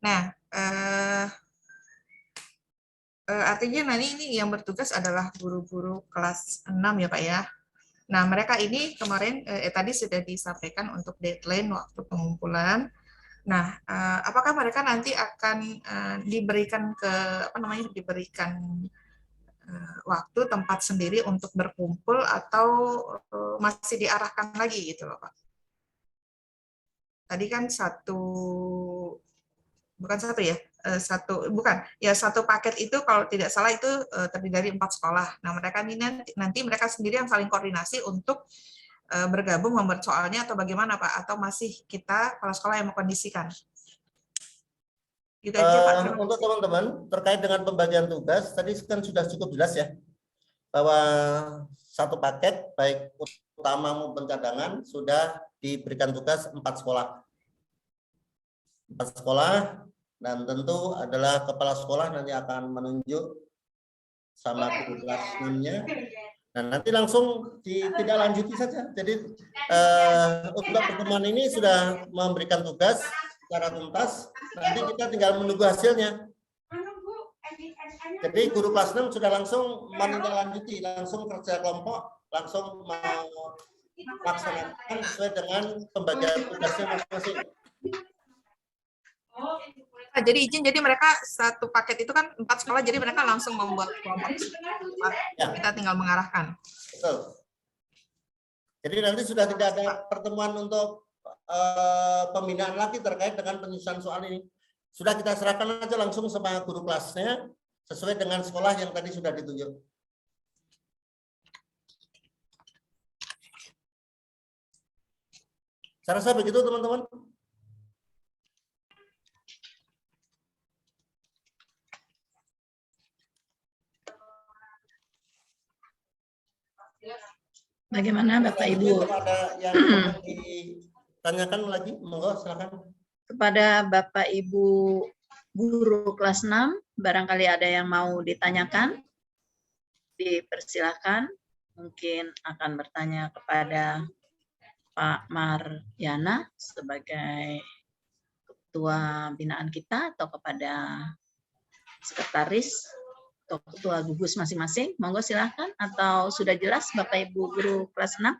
Nah, artinya nanti ini yang bertugas adalah guru-guru kelas 6 ya Pak ya. Nah, mereka ini kemarin tadi sudah disampaikan untuk deadline waktu pengumpulan. Nah, apakah mereka nanti akan diberikan waktu tempat sendiri untuk berkumpul atau masih diarahkan lagi gitu loh Pak? Tadi kan satu paket itu kalau tidak salah itu terdiri dari 4 sekolah. Nah, mereka ini nanti mereka sendiri yang saling koordinasi untuk bergabung membuat soalnya atau bagaimana Pak? Atau masih kita kepala sekolah yang mengkondisikan? Gitu aja, Pak. Untuk teman-teman terkait dengan pembagian tugas tadi kan sudah cukup jelas ya. bahwa satu paket baik utama maupun cadangan sudah diberikan tugas 4 sekolah. 4 sekolah, dan tentu adalah kepala sekolah nanti akan menunjuk sama guru kelas 6-nya. Nah, nanti langsung ditindaklanjuti saja. Jadi untuk pertemuan ini sudah memberikan tugas secara tuntas. Nanti kita tinggal menunggu hasilnya. Jadi guru kelas 6 sudah langsung menindaklanjuti, langsung kerja kelompok, langsung melaksanakan sesuai dengan pembagian tugasnya masing-masing. Nah, jadi izin, jadi mereka satu paket itu kan 4 sekolah, jadi mereka langsung membuat kelompok. Ya. Kita tinggal mengarahkan. Betul. Jadi nanti sudah tidak ada pertemuan untuk pembinaan lagi terkait dengan penyusunan soal ini. Sudah kita serahkan aja langsung sama guru kelasnya sesuai dengan sekolah yang tadi sudah ditunjuk. Saya rasa begitu teman-teman. Bagaimana Bapak Ibu? Ada yang mau ditanyakan lagi? Monggo silakan. Kepada Bapak Ibu guru kelas 6, barangkali ada yang mau ditanyakan, dipersilakan. Mungkin akan bertanya kepada Pak Maryana sebagai ketua binaan kita atau kepada sekretaris atau ketua gugus masing-masing. Monggo silakan, atau sudah jelas Bapak Ibu guru kelas 6?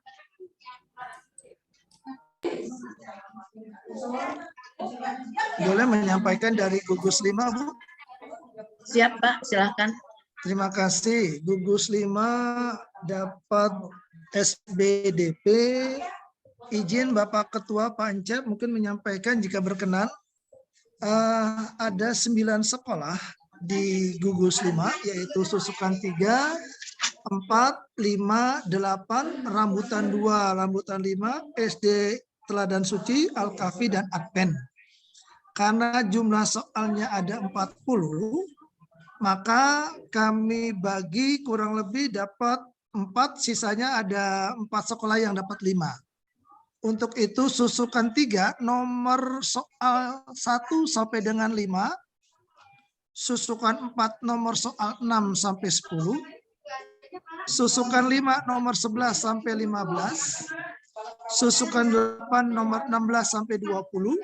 Boleh menyampaikan dari gugus 5, Bu? Siap Pak, silakan. Terima kasih. Gugus 5 dapat SBDP. Izin Bapak Ketua Pak Encep mungkin menyampaikan jika berkenan. Ada 9 sekolah di gugus 5, yaitu Susukan 3, 4, 5, 8, Rambutan 2, Rambutan 5, SD Teladan Suci, Al-Kafi, dan Advent. Karena jumlah soalnya ada 40, maka kami bagi kurang lebih dapat 4, sisanya ada 4 sekolah yang dapat 5. Untuk itu Susukan 3 nomor soal 1 sampai dengan 5, Susukan 4 nomor soal 6 sampai 10, Susukan 5 nomor 11 sampai 15, Susukan 8 nomor 16 sampai 20,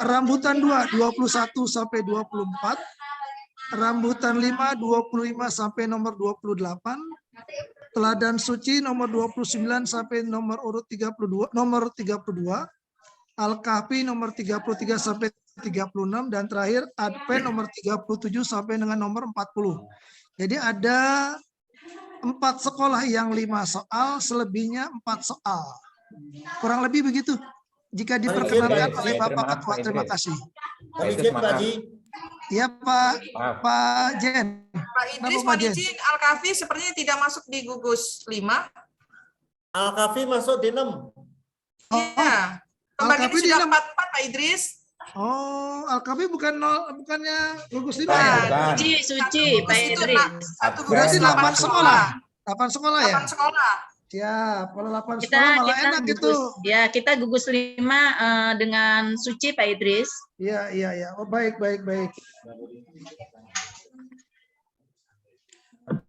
Rambutan 2 21 sampai 24, Rambutan 5 25 sampai nomor 28, Teladan Suci nomor 29 sampai nomor urut 32, Al-Kahfi nomor 33 sampai 36, dan terakhir Advent nomor 37 sampai dengan nomor 40. Jadi ada 4 sekolah yang 5 soal, selebihnya 4 soal. Kurang lebih begitu. Jika diperkenankan oleh Bapak Ketua, terima kasih. Ya Pak Jen. Pak Idris, mohon izin, Al-Kafi sepertinya tidak masuk di gugus 5. Al-Kafi masuk di 6. Iya. Pembagian Al-Kafi sudah di 44, Pak Idris. Oh, Al-Kafi bukannya gugus 5 Bukan. ya? Suci, Pak Idris. Berarti 8 sekolah. 8 sekolah ya? 8 sekolah. Ya, kalau 8 sekolah malah enak gitu. Ya, kita gugus 5 dengan Suci, Pak Idris. Iya. Oh, baik.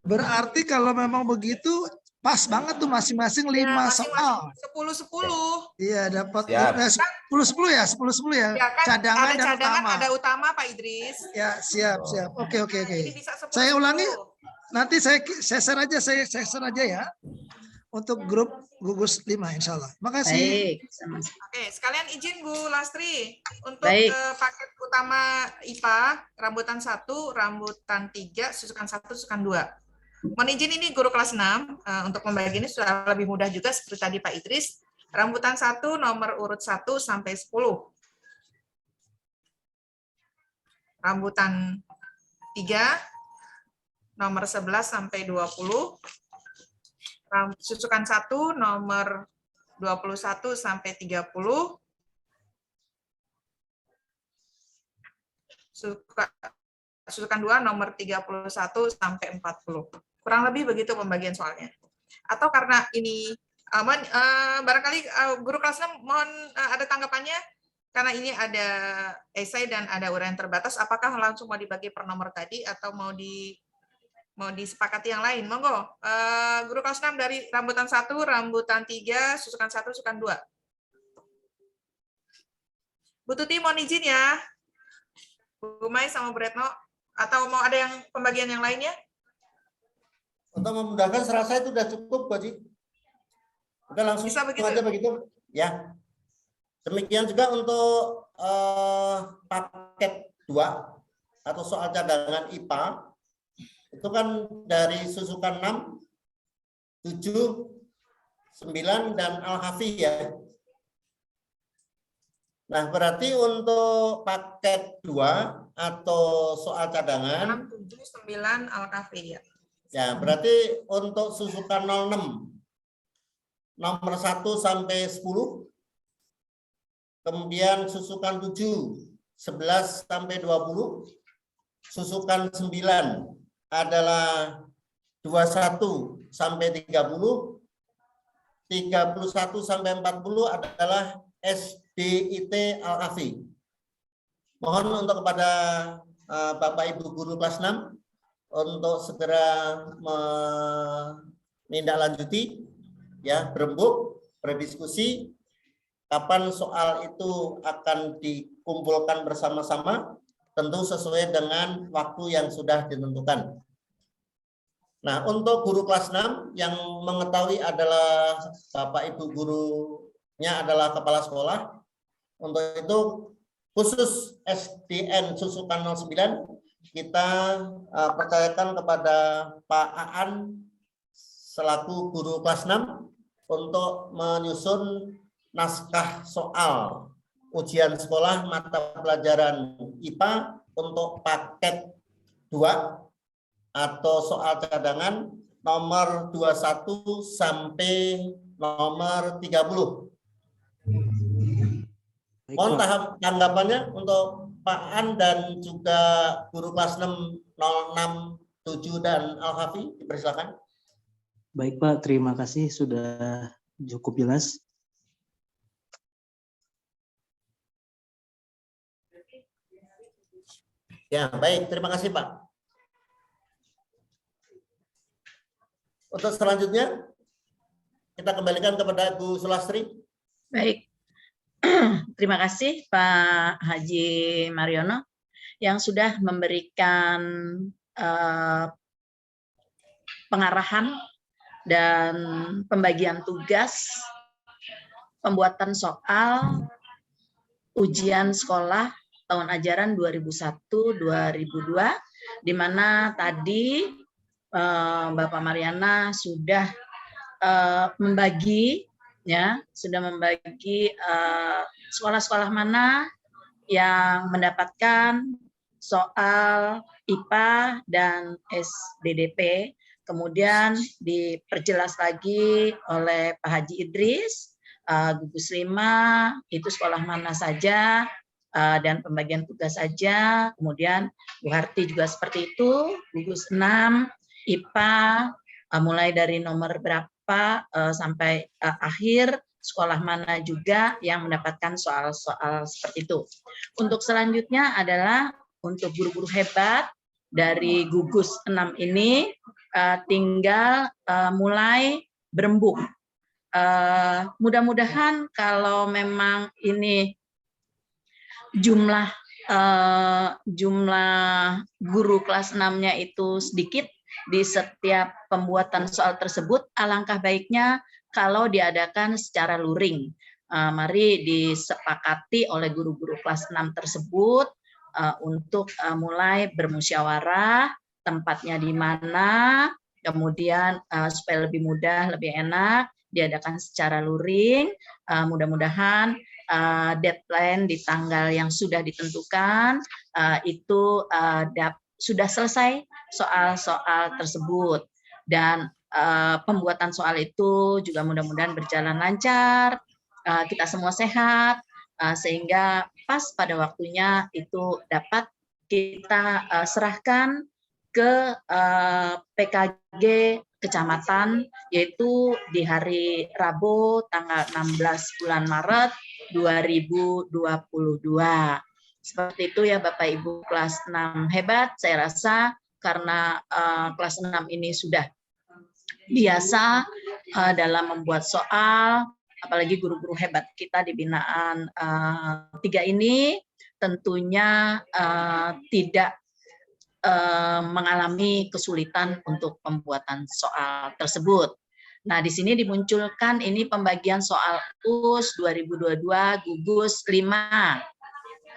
Berarti kalau memang begitu, pas banget tuh masing-masing 5 soal. 10-10. Iya, dapat 10-10 ya? 10-10 ya? Ya kan, Cadangan ada dan cadangan, utama. ada utama, Pak Idris. Ya, siap. Oke. Jadi bisa 10-10. Saya ulangi, nanti saya share aja ya. Untuk grup gugus 5, insya Allah. Makasih. Baik. Oke, sekalian izin Bu Lastri. Untuk Baik. paket utama IPA, rambutan 1, rambutan 3, susukan 1, susukan 2. Mohon izin ini guru kelas 6, untuk pembagian ini sudah lebih mudah juga seperti tadi Pak Idris. Rambutan 1 nomor urut 1 sampai 10. Rambutan 3 nomor 11 sampai 20. Susukan 1 nomor 21 sampai 30. susukan 2 nomor 31 sampai 40. Kurang lebih begitu pembagian soalnya. Atau karena ini barangkali guru kelas 6 mohon ada tanggapannya, karena ini ada esai dan ada uraian terbatas, apakah langsung mau dibagi per nomor tadi atau mau disepakati yang lain? Monggo, guru kelas 6 dari rambutan 1, rambutan 3, susukan 1, susukan 2. Bu Tuti mohon izin ya. Bu Mai sama Bu Retno, atau mau ada yang pembagian yang lainnya? Untuk memudahkan serasa itu sudah cukup, Bu Haji. Udah langsung Bisa begitu? aja begitu. Ya. Demikian juga untuk paket 2 atau soal cadangan IPA, itu kan dari susukan 6, 7, 9, dan Al-Hafi ya. Nah, berarti untuk paket 2 atau soal cadangan 6, 7, 9 Al-Kafi ya. Ya, berarti untuk susukan 06 nomor 1 sampai 10. Kemudian susukan 7 11 sampai 20. Susukan 9 adalah 21 sampai 30. 31 sampai 40 adalah SDIT Al-Kafi. Mohon untuk kepada Bapak Ibu guru kelas 6 untuk segera menindaklanjuti, ya, berembuk, berdiskusi kapan soal itu akan dikumpulkan bersama-sama, tentu sesuai dengan waktu yang sudah ditentukan. Nah, untuk guru kelas 6 yang mengetahui adalah Bapak Ibu gurunya adalah kepala sekolah, untuk itu khusus SDN susukan 09 kita percayakan kepada Pak Aan selaku guru kelas 6 untuk menyusun naskah soal ujian sekolah mata pelajaran IPA untuk paket 2 atau soal cadangan nomor 21 sampai nomor 30. Mohon tanggapannya untuk Pak An dan juga guru kelas 6, 06, 7 dan Al-Hafi, dipersilakan. Baik Pak, terima kasih sudah cukup jelas. Ya, baik, terima kasih Pak. Untuk selanjutnya kita kembalikan kepada Bu Sulastri. Baik. Terima kasih Pak Haji Mariono yang sudah memberikan pengarahan dan pembagian tugas pembuatan soal ujian sekolah tahun ajaran 2001-2002, di mana tadi Bapak Mariana sudah membagi sekolah-sekolah mana yang mendapatkan soal IPA dan SDDP. Kemudian diperjelas lagi oleh Pak Haji Idris, gugus 5 itu sekolah mana saja dan pembagian tugas saja. Kemudian Bu Harti juga seperti itu, gugus 6 IPA mulai dari nomor berapa sampai akhir, sekolah mana juga yang mendapatkan soal-soal seperti itu. Untuk selanjutnya adalah untuk guru-guru hebat dari gugus 6 ini tinggal mulai berembuk. Mudah-mudahan kalau memang ini jumlah guru kelas 6-nya itu sedikit di setiap pembuatan soal tersebut, alangkah baiknya kalau diadakan secara luring. Mari disepakati oleh guru-guru kelas 6 tersebut untuk mulai bermusyawarah, tempatnya di mana, kemudian supaya lebih mudah, lebih enak, diadakan secara luring. Mudah-mudahan deadline di tanggal yang sudah ditentukan itu sudah selesai soal-soal tersebut, dan pembuatan soal itu juga mudah-mudahan berjalan lancar, kita semua sehat, sehingga pas pada waktunya itu dapat kita serahkan ke PKG kecamatan, yaitu di hari Rabu tanggal 16 bulan Maret 2022. Seperti itu ya Bapak Ibu kelas 6 hebat. Saya rasa karena kelas 6 ini sudah biasa dalam membuat soal, apalagi guru-guru hebat kita di binaan 3 ini tentunya tidak mengalami kesulitan untuk pembuatan soal tersebut. Nah, di sini dimunculkan ini pembagian soal US 2022 gugus 5.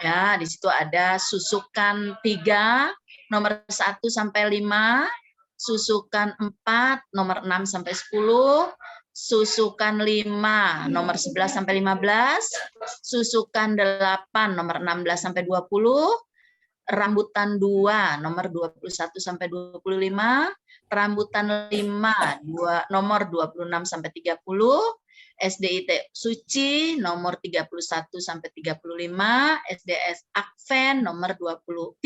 Ya, di situ ada susukan 3 nomor 1 sampai 5, susukan 4 nomor 6 sampai 10, susukan 5 nomor 11 sampai 15, susukan 8 nomor 16 sampai 20, rambutan 2 nomor 21 sampai 25, rambutan 5 nomor 26 sampai 30, SDIT Suci nomor 31 sampai 35, SDS Akven nomor 36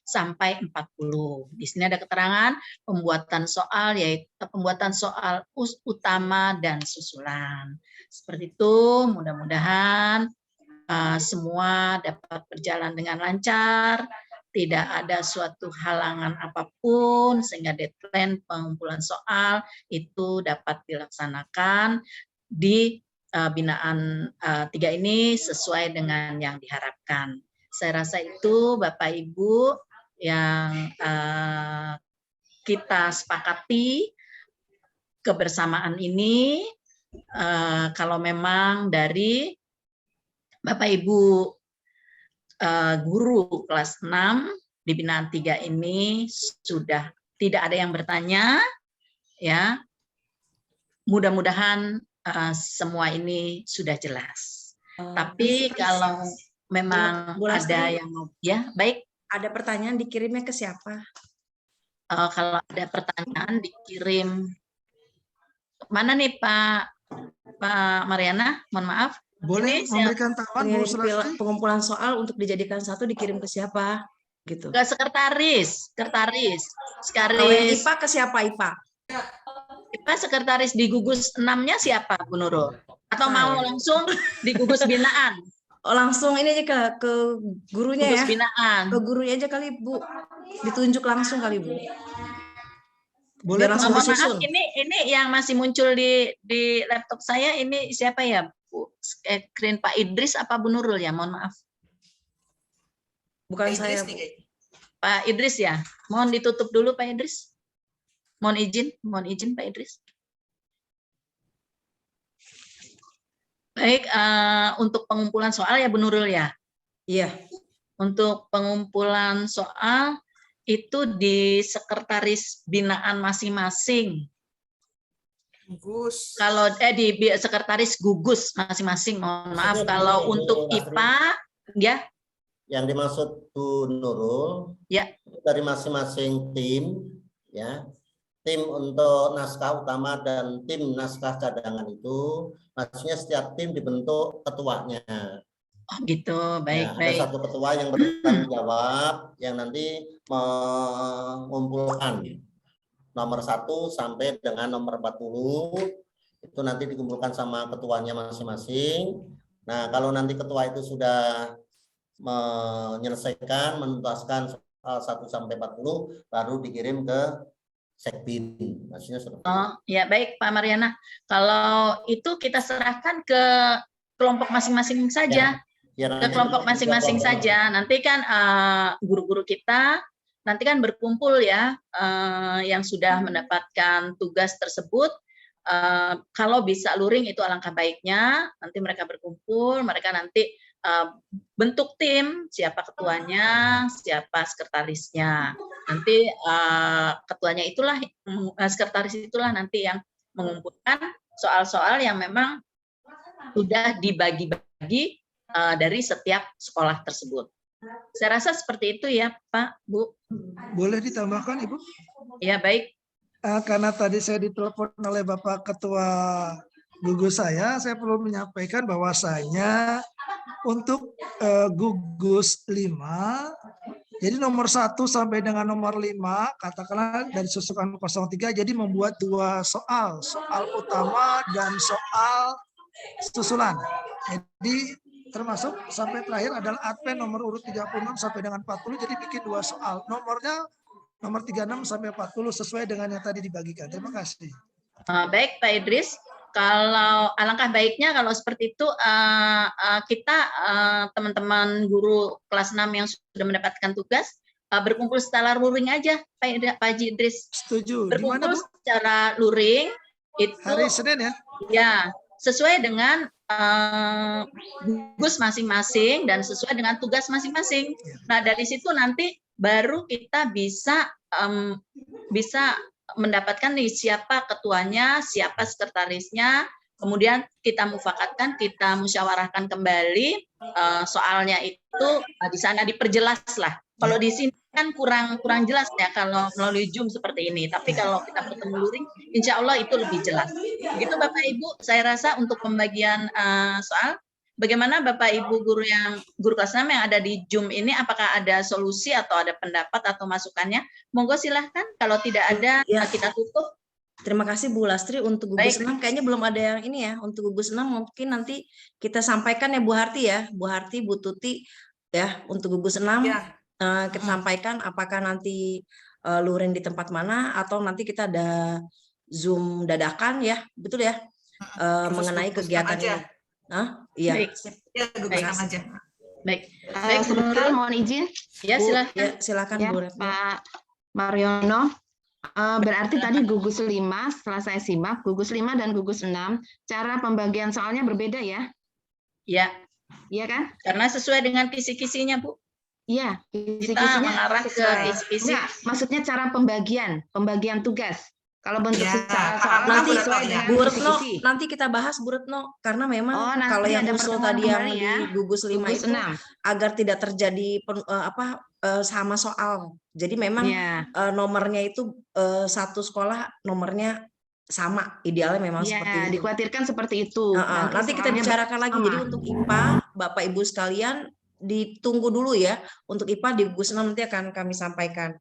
sampai 40. Di sini ada keterangan pembuatan soal, yaitu pembuatan soal utama dan susulan. Seperti itu, mudah-mudahan semua dapat berjalan dengan lancar, tidak ada suatu halangan apapun sehingga deadline pengumpulan soal itu dapat dilaksanakan di binaan 3 ini sesuai dengan yang diharapkan. Saya rasa itu Bapak Ibu yang kita sepakati kebersamaan ini. Kalau memang dari Bapak Ibu guru kelas 6 di binaan 3 ini sudah tidak ada yang bertanya, ya. Mudah-mudahan semua ini sudah jelas. Tapi kalau memang ada yang mau, ya baik. Ada pertanyaan dikirimnya ke siapa? Kalau ada pertanyaan dikirim mana nih Pak Mariana? Mohon maaf. Boleh memberikan taman Bu Sulasti? Pengumpulan soal untuk dijadikan satu dikirim ke siapa? Gitu. Ke sekretaris. Kalau yang IPA ke siapa IPA? IPA sekretaris di gugus 6-nya siapa Bu Nurul? Atau mau langsung di gugus binaan? Oh, langsung ini aja ke gurunya gugus ya? Binaan. Ke gurunya aja kali Bu. Ditunjuk langsung kali Bu. Boleh Mohon maaf, ini yang masih muncul di laptop saya ini siapa ya? Screen Pak Idris apa Bu Nurul ya? Mohon maaf. Bukan Pak saya. Idris, Pak Idris ya. Mohon ditutup dulu Pak Idris. Mohon izin Pak Idris. Baik, untuk pengumpulan soal ya Bu Nurul ya. Iya. Untuk pengumpulan soal itu di sekretaris binaan masing-masing. Gugus. Kalau di sekretaris gugus masing-masing, mohon maaf. Kalau untuk IPA, ya. Yang dimaksud Bu Nurul, ya, dari masing-masing tim, ya, tim untuk naskah utama dan tim naskah cadangan itu, maksudnya setiap tim dibentuk ketuanya. Oh gitu, baik. Ada satu ketua yang bertanggung jawab, yang nanti mengumpulkan nomor 1 sampai dengan nomor 40 itu nanti dikumpulkan sama ketuanya masing-masing. Nah, kalau nanti ketua itu sudah menyelesaikan, menuntaskan soal 1 sampai 40 baru dikirim ke Sekbin. Maksudnya seperti itu. Ya baik Pak Mariana. Kalau itu kita serahkan ke kelompok masing-masing saja. Ke kelompok masing-masing saja. Nanti kan guru-guru kita nanti kan berkumpul ya, yang sudah mendapatkan tugas tersebut. Kalau bisa luring itu alangkah baiknya. Nanti mereka berkumpul, mereka nanti bentuk tim, siapa ketuanya, siapa sekretarisnya. Nanti ketuanya itulah, sekretaris itulah nanti yang mengumpulkan soal-soal yang memang sudah dibagi-bagi dari setiap sekolah tersebut. Saya rasa seperti itu ya Pak, Bu. Boleh ditambahkan Ibu? Ya baik. Karena tadi saya ditelepon oleh Bapak Ketua gugus saya perlu menyampaikan bahwasanya untuk gugus 5 Jadi nomor 1 sampai dengan nomor 5, katakanlah dari susukan 03, jadi membuat 2 soal. Soal utama dan soal susulan. Jadi termasuk sampai terakhir adalah adpen nomor urut 36 sampai dengan 40, jadi bikin 2 soal. Nomornya nomor 36 sampai 40 sesuai dengan yang tadi dibagikan. Terima kasih. Baik Pak Idris, kalau alangkah baiknya kalau seperti itu kita teman-teman guru kelas 6 yang sudah mendapatkan tugas berkumpul secara luring aja Pak Haji Idris. Setuju. Berkumpul Di mana, Bu? secara luring itu Hari Senin ya? Ya, sesuai dengan gugus masing-masing dan sesuai dengan tugas masing-masing. Nah, dari situ nanti baru kita bisa mendapatkan nih siapa ketuanya, siapa sekretarisnya, kemudian kita mufakatkan, kita musyawarahkan kembali soalnya itu di sana diperjelas lah. Kalau di sini kan kurang jelas ya kalau melalui Zoom seperti ini. Tapi kalau kita bertemu luring, insya Allah itu lebih jelas. Begitu Bapak Ibu, saya rasa untuk pembagian soal, bagaimana Bapak Ibu guru kelas 6 yang ada di Zoom ini, apakah ada solusi atau ada pendapat atau masukannya? Monggo silahkan. Kalau tidak ada, Ya. kita tutup. Terima kasih Bu Lastri. Untuk gugus 6 kayaknya belum ada yang ini ya. Untuk gugus 6 mungkin nanti kita sampaikan ya Bu Harti ya. Bu Harti, Bu Tuti ya untuk gugus 6. Ya. Kita sampaikan apakah nanti luring di tempat mana atau nanti kita ada Zoom dadakan ya. Betul ya? Mengenai kegiatan ini. Iya. Baik. Ya, gugus aja. Baik. Sebentar mohon izin. Ya, Bu, silakan. ya, silakan Ya, Bu Retno. Pak Mariono. Berarti tadi gugus 5 setelah saya simak, gugus 5 dan gugus 6, cara pembagian soalnya berbeda ya? Ya, Iya kan? karena sesuai dengan kisi-kisinya, Bu. Iya, Kita kisi-kisinya mengarah ke sesuai. kisi-kisi. Enggak, maksudnya cara pembagian tugas. Kalau bentuk Ya, soal nanti sesuai dengan Bu Retno, kisi-kisi. nanti kita bahas Bu Retno karena memang Oh, nanti kalau yang ada usul pertemuan tadi yang kembali ya. di gugus 5 Gugus itu 6. agar tidak terjadi sama soal. Jadi memang Iya. nomornya itu satu sekolah nomornya sama, idealnya memang seperti Iya, itu. dikhawatirkan seperti itu. Nanti kita soalnya bicarakan lagi. sama. Jadi untuk IPA, Bapak Ibu sekalian ditunggu dulu ya. Untuk IPA di gugus 6 nanti akan kami sampaikan.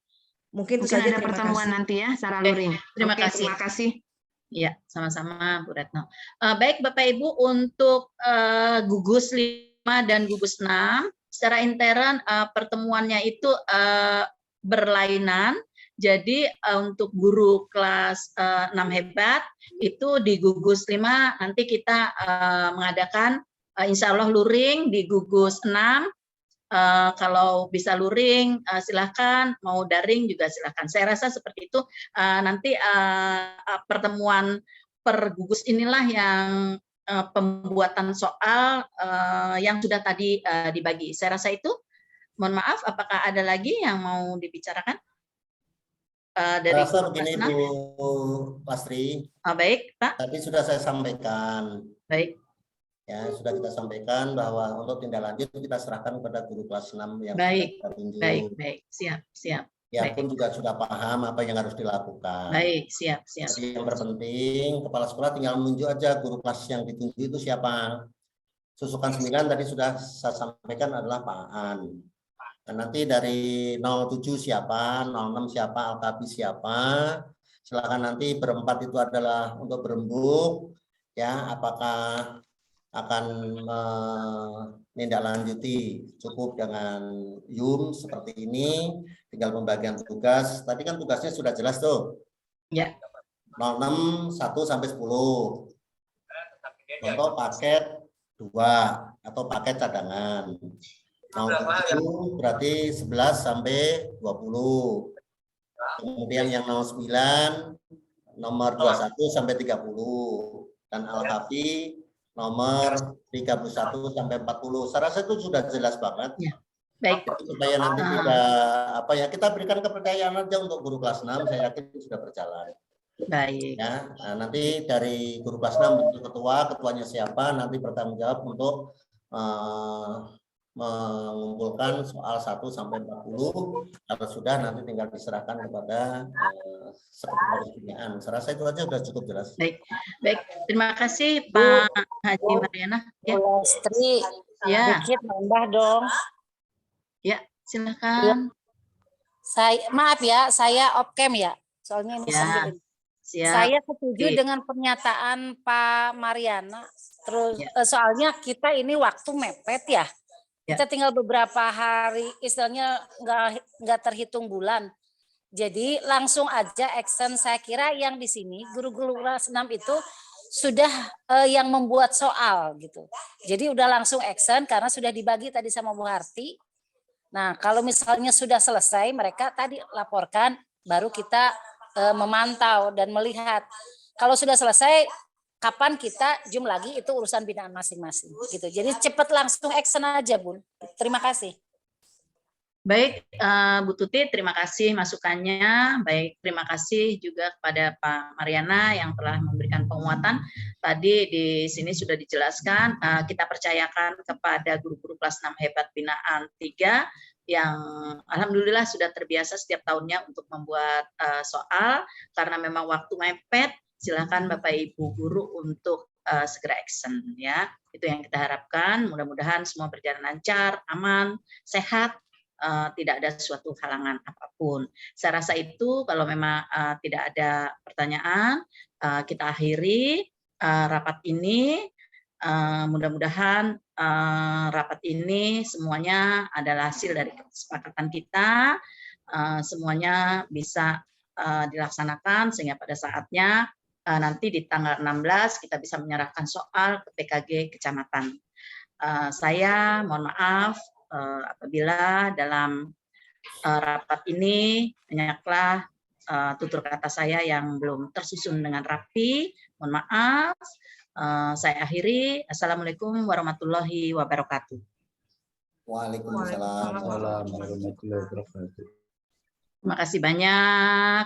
Mungkin itu Mungkin saja, ada terima pertemuan kasih. nanti ya secara Baik, luring. terima Oke, kasih. Terima kasih. Ya, sama-sama Bu Retno. Baik Bapak Ibu, untuk gugus 5 dan gugus 6, secara intern pertemuannya itu berlainan. Jadi untuk guru kelas 6 hebat, itu di gugus 5 nanti kita mengadakan insya Allah luring di gugus 6. Kalau bisa luring silahkan, mau daring juga silahkan. Saya rasa seperti itu. Nanti pertemuan per gugus inilah yang pembuatan soal yang sudah tadi dibagi. Saya rasa itu. Mohon maaf, apakah ada lagi yang mau dibicarakan dari Rasa begini kelas 6? Bu Lastri. Baik Pak. Tadi sudah saya sampaikan. Baik. Ya, sudah kita sampaikan bahwa untuk tindak lanjut kita serahkan kepada guru kelas 6 yang Baik. sudah tinjau. Baik. Siap. Ya Baik. pun juga sudah paham apa yang harus dilakukan. Baik, siap. Jadi yang terpenting kepala sekolah tinggal menunjuk aja guru kelas yang ditunjuk itu siapa. Susukan 9 tadi sudah saya sampaikan adalah Pak Aan. Dan nanti dari 07 siapa, 06 siapa, Alkabi siapa. Silakan nanti berempat itu adalah untuk berembuk ya, apakah akan menindaklanjuti cukup dengan Yum seperti ini, tinggal pembagian tugas. Tadi kan tugasnya sudah jelas tuh. Ya. 06 1 sampai 10. Contoh paket 2 atau paket cadangan. 07 berarti 11 sampai 20. Kemudian yang 09 nomor 21 sampai 30 dan Al-Hafi nomor 31 sampai 40. Saya rasa itu sudah jelas banget. Ya. Baik. Supaya nanti tidak kita berikan kepercayaan aja untuk guru kelas 6, saya yakin sudah berjalan. Baik. Ya, nanti dari guru kelas 6 bentuk ketuanya siapa, nanti bertanggung jawab untuk mengumpulkan soal 1 sampai 40. Kalau sudah nanti tinggal diserahkan kepada sekretaris binaan. Saya rasa itu aja sudah cukup jelas. Baik. Terima kasih Pak Haji Mariana. Ya. Lastri, Ya. dikit nambah dong. Ya, silakan. Maaf ya, saya off cam ya. Soalnya ini sambil siap. Saya setuju dengan pernyataan Pak Mariana. Terus soalnya kita ini waktu mepet ya. Kita tinggal beberapa hari, istilahnya nggak terhitung bulan. Jadi langsung aja action. Saya kira yang di sini guru-guru kelas 6 itu sudah yang membuat soal gitu. Jadi udah langsung action karena sudah dibagi tadi sama Bu Harti. Nah, kalau misalnya sudah selesai, mereka tadi laporkan, baru kita memantau dan melihat. Kalau sudah selesai, kapan kita zoom lagi, itu urusan binaan masing-masing. Gitu. Jadi cepat langsung action aja, Bun. Terima kasih. Baik, Bu Tuti, terima kasih masukannya. Baik, terima kasih juga kepada Pak Mariana yang telah memberikan penguatan. Tadi di sini sudah dijelaskan, kita percayakan kepada guru-guru kelas 6 hebat binaan 3 yang alhamdulillah sudah terbiasa setiap tahunnya untuk membuat soal. Karena memang waktu mepet, silakan Bapak Ibu guru untuk segera action ya. Itu yang kita harapkan. Mudah-mudahan semua berjalan lancar, aman, sehat. Tidak ada suatu halangan apapun. Saya rasa itu kalau memang tidak ada pertanyaan, kita akhiri rapat ini. Mudah-mudahan rapat ini semuanya adalah hasil dari kesepakatan kita, semuanya bisa dilaksanakan sehingga pada saatnya nanti di tanggal 16 kita bisa menyerahkan soal ke PKG kecamatan. Saya mohon maaf apabila dalam rapat ini banyaklah tutur kata saya yang belum tersusun dengan rapi. Mohon maaf. Saya akhiri. Assalamualaikum warahmatullahi wabarakatuh. Waalaikumsalam warahmatullahi wabarakatuh. Terima kasih banyak.